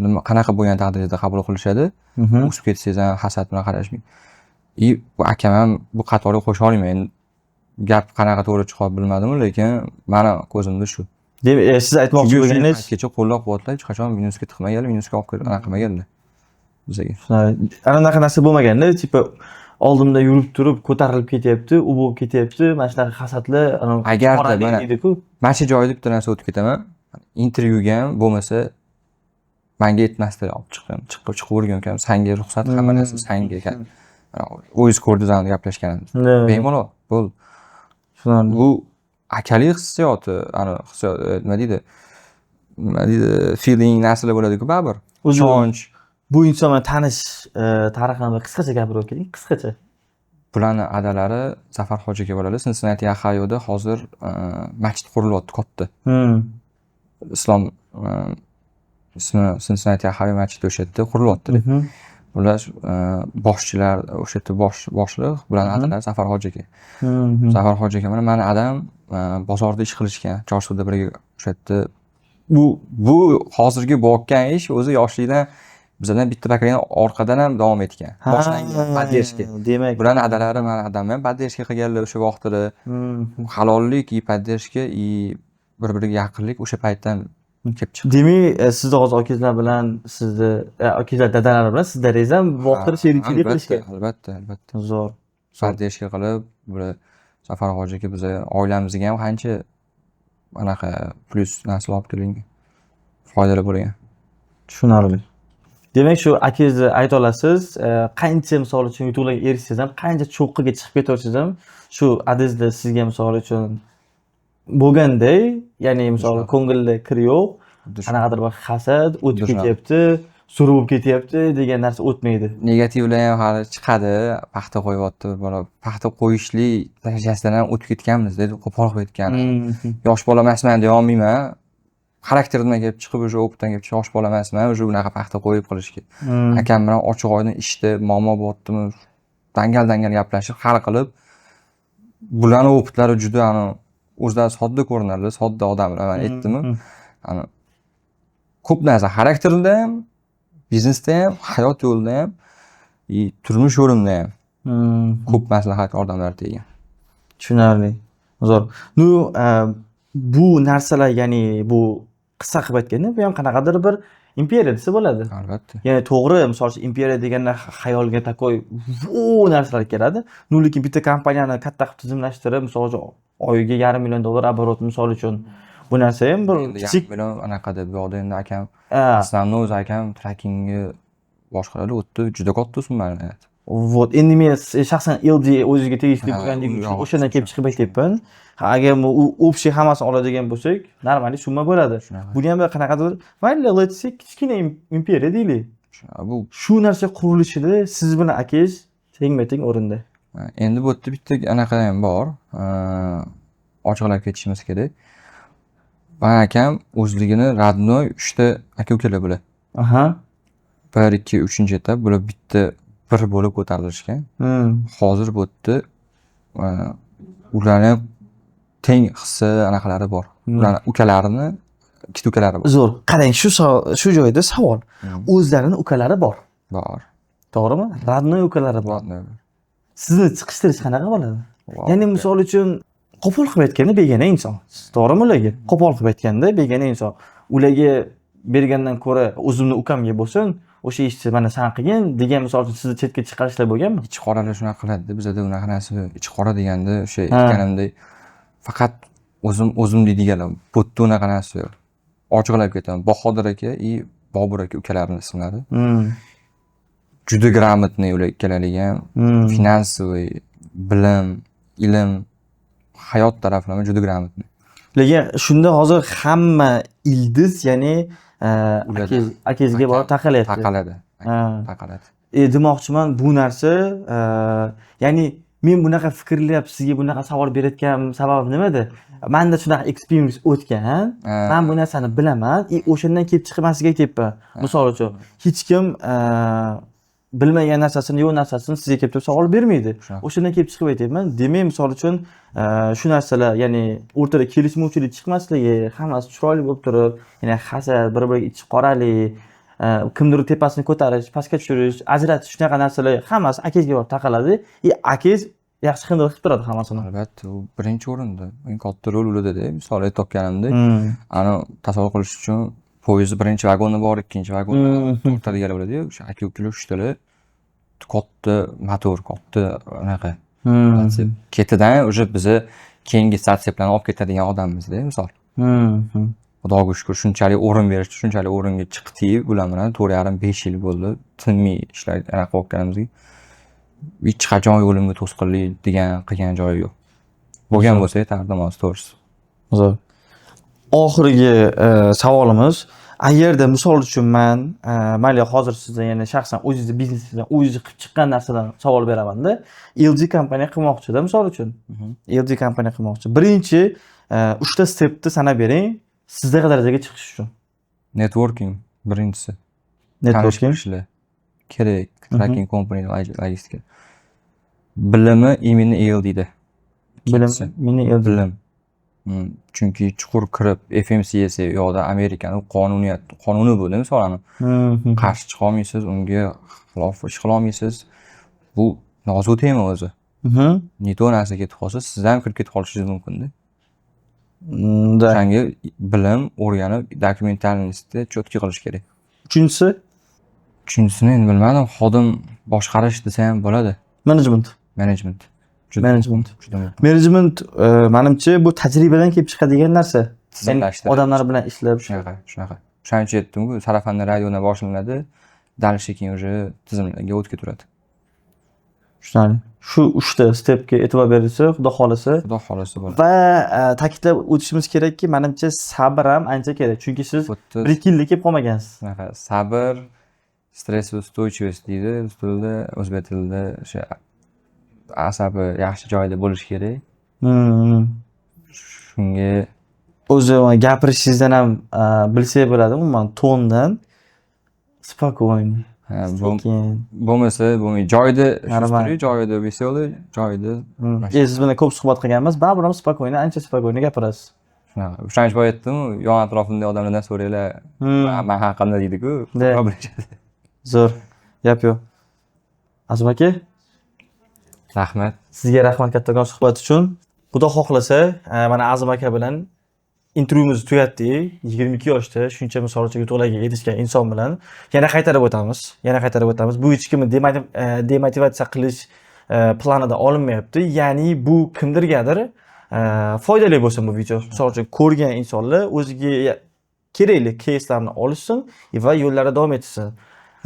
Speaker 2: nima qanaqa bo'lgan taqdirda qabul qilishadi. O'sib ketsangiz ham hasad bilan qarashmaydi. Bu akam ham bu qatorga qo'sha olmayman. Gap qanaqa to'g'ri chiqib bilmadim, lekin meni ko'zimda shu.
Speaker 1: Demak, siz aytmoqchi
Speaker 2: Chunki
Speaker 1: bo'lganingiz
Speaker 2: kecha qo'llab-quvvatlab hech qachon minusga tiqmagan, minusga olib kelib anaqa qilmaganlar bizaga.
Speaker 1: ana bunaqa narsa bo'lmaganda, tipa oldimda yurib turib ko'tarilib ketyapti, u bo'lib ketyapti, mana shunaqa hasadlar,
Speaker 2: Agarda
Speaker 1: qoralik
Speaker 2: mana
Speaker 1: deydi-ku.
Speaker 2: mana shu joyda bitta narsa o'tib ketaman. Intervyuga ham bo'lmasa menga aytmasdan olib chiqib o'rgan ekan. Senga ruxsat, hamma narsa senga ekan. O'zingiz ko'rdingiz gaplashganimiz. Bemalol, bo'ldi.
Speaker 1: Tushunarli.
Speaker 2: Bu akalik hissiyoti, nima deydi? Feeling narsalar bo'ladi-ku baribir. Ishonch.
Speaker 1: Bu inson bilan tanish tarixini qisqacha gapirib o'tding, qisqacha.
Speaker 2: Bularni adalari Zafar Hojiga bo'ladi. Cincinnati, Ohioda hozir masjid qurilyapti katta. Islom ismi Cincinnati, Ohio masjidi o'sha yerda qurilyapti. Ular boshchilar o'sha yerda boshliq, bularni adalari Zafar Hojiga. Zafar Hojiga mana mani adam bozorda ish qilishgan, Chorsuvda birga o'sha yerda bu hozirgi bo'layotgan ish o'zi yoshlikdan bizdan bitta bakariyan orqadan ham davom etgan. Boshlangan poddershka.
Speaker 1: Demak,
Speaker 2: Bularni adalari mani adam ham poddershka qilganlar o'sha vaqtda. Halollik, poddershka, bir-biriga yaqinlik o'sha paytdan kelib chiqdi.
Speaker 1: demak, sizni hozir akangizlar bilan, sizni akangizlar dadalari bilan sizlaringiz ham bu vaqtda sherikchilik qilishgan.
Speaker 2: Albatta.
Speaker 1: Zo'r.
Speaker 2: Poddershka qilib, bular Zafar Hojiga biz oilamizga ham qancha anaqa plyus narsalar olib kelingan. Foydali bo'lgan.
Speaker 1: Tushunarli. Demak, shu akangizni ayta olasiz, qancha misol uchun yutuqlarga erishsangiz ham, qancha cho'qqiga chiqib ketaversangiz ham, shu adizda sizga misol uchun bo'lganday, ya'ni misol ko'ngilda kir yo'q, qanaqadir bir hasad o'tib ketyapti, so'rib bo'lib ketyapti degan narsa o'tmaydi.
Speaker 2: Negativlar ham hali chiqadi, paxta qo'yyapti, bola paxta qo'yishlik darajasidan ham o'tib ketganmiz dedi, qo'pol qilib aytgan. Yosh bola emasman deya olmayman. Xarakterimdan kelib chiqib, o'sha opitdan kelib yosh bola emasman, o'sha bunaqa paxta qo'yib qilishga. Akam bilan ochiq oydin ishda muammo bo'lyaptimi, dangal gaplashib, hal qilib, bularni opitlari juda o'zlari sodda ko'rinadi, sodda odamlar, men aytdimmi? Ko'p narsa xarakterida ham, biznesda ham, hayot yo'lida ham, turmush yo'limda ham ko'p maslahat odamlar tegan.
Speaker 1: Tushunarli. Zo'r. Bu narsalar, ya'ni bu qisqa qilib aytganda, bu ham qanaqadir bir imperiya desa bo'ladi.
Speaker 2: Albatta.
Speaker 1: Ya'ni to'g'ri, misol uchun imperiya deganda xayolga takoy narsalar keladi. Lekin bitta kompaniyani katta qilib tizimlashtirib, misol uchun oyiga $500 million оборот misol uchun bu narsa ham bir kichik
Speaker 2: million anaqada bu yoqda endi akam основной o'zi akam trackingni boshqaradi, o'tdi juda katta summani.
Speaker 1: Вот, endi men shaxsan LD o'ziga tegishli bo'lganligi uchun o'shandan kelib chiqib aytyapman. Agar u общий hammasini oladigan bo'lsak, normal summa bo'ladi. Buni ham qanaqadir, mayli, let's say kichkina imperiya deylik.
Speaker 2: Bu
Speaker 1: Shu narsa qurilishida siz bilan akangiz tengma-teng o'rinda.
Speaker 2: Endi bu yerda bitta anaqa ham bor. Ochiqlab ketishimiz kerak. Men akam o'zligini родной 3 ta aka-ukalar bular.
Speaker 1: Aha.
Speaker 2: 1, 2, 3-chi etap bular bitta bir bo'lib ko'tarilishgan. Hozir bu yerda ularning teng hissa anaqalari bor. Ularning ukalarini, ikkita ukalari bor.
Speaker 1: Zo'r. Qarang, shu joyda savol. O'zlarining ukalari bor.
Speaker 2: Bor.
Speaker 1: To'g'rimi? Родной ukalari bor. Sizni chiqishtirish qanaqa bo'ladi?
Speaker 2: Wow.
Speaker 1: Ya'ni misol uchun qo'pol qilib aytganda begona inson. To'g'rimi ularga? Qo'pol qilib aytganda begona inson. Ularga bergandan ko'ra o'zimni ukamga bo'lsin, o'sha ishni mana san qilgin degan misol uchun sizni chetga chiqarishlar bo'lganmi?
Speaker 2: Ichi qoralar shunaqa qiladi. Bizda unaqa narsa ichi qora deganda o'sha aytganimdek faqat o'zim deydiganlar. Bu yerda unaqa narsa yo'q. Ochiqlab ketaman. Bahodir aka va Bobur aka ukalarining ismlari. Juda gрамотный ular ikkalariga ham. Finansiy, bilim, ilm, hayot taraflama juda gрамотный.
Speaker 1: Lekin shunda hozir hamma ildiz, ya'ni akangizga borib taqalyapti.
Speaker 2: Taqaladi.
Speaker 1: Ha.
Speaker 2: Taqaladi.
Speaker 1: Demoqchiman, bu narsa, ya'ni men bunaqa fikrlab sizga bunaqa savol berayotgan sabab nimada? Menda shunaqa experience o'tgan. Men bu narsani bilaman. O'shandan kelib chiqib men sizga aytyapman. Misol uchun, hech kim bilmagan narsasini, yo'q narsasini sizga kelib turib savol bermaydi. O'shandan kelib chiqib aytyapman. Demak, misol uchun shu narsalar, ya'ni o'rtada kelishmovchilik chiqmasligi, hammasi chiroyli bo'lib turib, ya'ni hasad, bir-biriga ichi qoralik, kimdir tepasini ko'tarish, pastga tushirish, ajratish, shunaqa narsalar hammasi akangizga borib taqaladi. Akangiz yaxshi handle qilib turadi hammasini.
Speaker 2: Albatta, u birinchi o'rinda. Eng katta rol ularda-da. Misol aytayotganimdek, ani tasavvur qilish uchun poyezd birinchi vagoni bor, ikkinchi vagonni o'rtadiga bo'ladi-yu, o'sha aka-ukalar uchtalar katta motor, katta anaqa. Ketidan уже bizni keyingi statsiyalarni olib ketadigan odammiz-da, misol. Xudoga shukr, shunchalik o'rin berishdi, shunchalik o'ringa chiqdik, bular bilan 4,5-5 yil bo'ldi. Tinmay ishlar anaqa qilayotganimizga hech qachon yo'limga to'sqinlik degan qilgan joyi yo'q. Bo'lgan bo'lsa aytardim hozir to'g'risi.
Speaker 1: Zo'r. Oxirgi savolimiz, agarda misol uchun mayli hozir sizdan yana shaxsan o'zingizni biznesingizdan o'zingiz qilib chiqqan narsadan savol beraman-da. LG kompaniya qilmoqchi-da misol uchun. LG kompaniya qilmoqchi. Birinchi 3 ta stepni sanab bering, sizga darajaga chiqish uchun.
Speaker 2: Networking birinchisi.
Speaker 1: Networking
Speaker 2: kerak, tracking company logistika. Bilimi imini LD'da.
Speaker 1: bilim, meni LG.
Speaker 2: Bilim. Chunki chuqur kirib FMCS yo'da Amerikani qonuni bu, misolani. Qarshi chiqa olmaysiz, unga xilof ish qila olmaysiz. Bu nozik tema o'zi. Neto narsa ketib qolsa, siz ham kirib ketib qolishingiz mumkin-da. O'shanga bilim o'rganib, dokumentalnostda cho'tki qilish kerak. Uchinchisini endi bilmadim, xodim boshqarish desa ham bo'ladi.
Speaker 1: Management. Management menimcha bu tajribadan kelib chiqadigan narsa. Odamlar bilan ishlab
Speaker 2: shunaqa. O'shaning uchun aytdim-ku, sarafanda radiodan boshlanadi, dal-sekin уже tizimlarga o'tib ketaveradi.
Speaker 1: Shu 3 ta stepga e'tibor berilsa, xudo xolasa
Speaker 2: bo'ladi.
Speaker 1: Va ta'kidlab o'tishimiz kerakki, menimcha sabr ham ancha kerak. Chunki siz 1-2 yilda kelib qolmagansiz.
Speaker 2: Sabr, stress ustойчивость deydi, rus tilida, o'zbek tilida o'sha asabi yaxshi joyda bo'lishi kerak. Shunga
Speaker 1: o'zi gapirishingizdan ham bilsak bo'ladi, umuman tondan spokойный.
Speaker 2: Bo'lmasa, joyida veselый, joyida.
Speaker 1: Siz bilan ko'p suhbat qilganmiz, baribir ham spokойный, ancha spokойный gapirasiz.
Speaker 2: Shunaqa. O'shancha boy aytdim, yon atrofimda odamlardan so'ranglar, men haqimda deydi-ku.
Speaker 1: Zo'r. Gap yo'q. Azim aka,
Speaker 2: rahmat.
Speaker 1: Sizga rahmat kattakon suhbat uchun. Xudo xohlasa, mana Azim aka bilan intervyumizni tugatdik. 22 yoshda shuncha misol uchun yutuqlarga yetishgan inson bilan yana qaytarib o'tamiz. Bu hech kimni demotivatsiya qilish planida olinmayapti. Ya'ni bu kimdirgadir foydali bo'lsin bu video. Misol uchun ko'rgan insonlar o'ziga kerakli keyslarni olishsin va yo'llarida davom etsin.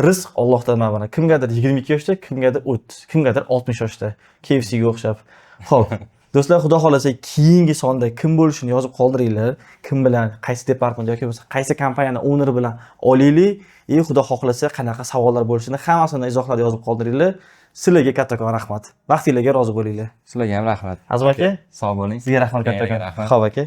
Speaker 1: Rizq Allohdan mana kimgadir 22 yoshda, kimgadir 30, kimgadir 60 yoshda. KFC'ga o'xshab. Xo'p, do'stlar, xudo xolasa keyingi sonda kim bo'lishini yozib qoldiringlar. Kim bilan, qaysi departament yoki bo'lmasa qaysi kompaniyani owneri bilan olaylik. Xudo xohlasa qanaqa savollar bo'lishini hammasini izohlarda yozib qoldiringlar. Sizlarga kattakon rahmat. Vaqtingizga rozi bo'linglar.
Speaker 2: Sizlarga ham rahmat.
Speaker 1: Azim aka,
Speaker 2: sog' bo'ling.
Speaker 1: Sizga rahmat kattakon. Xo'p aka.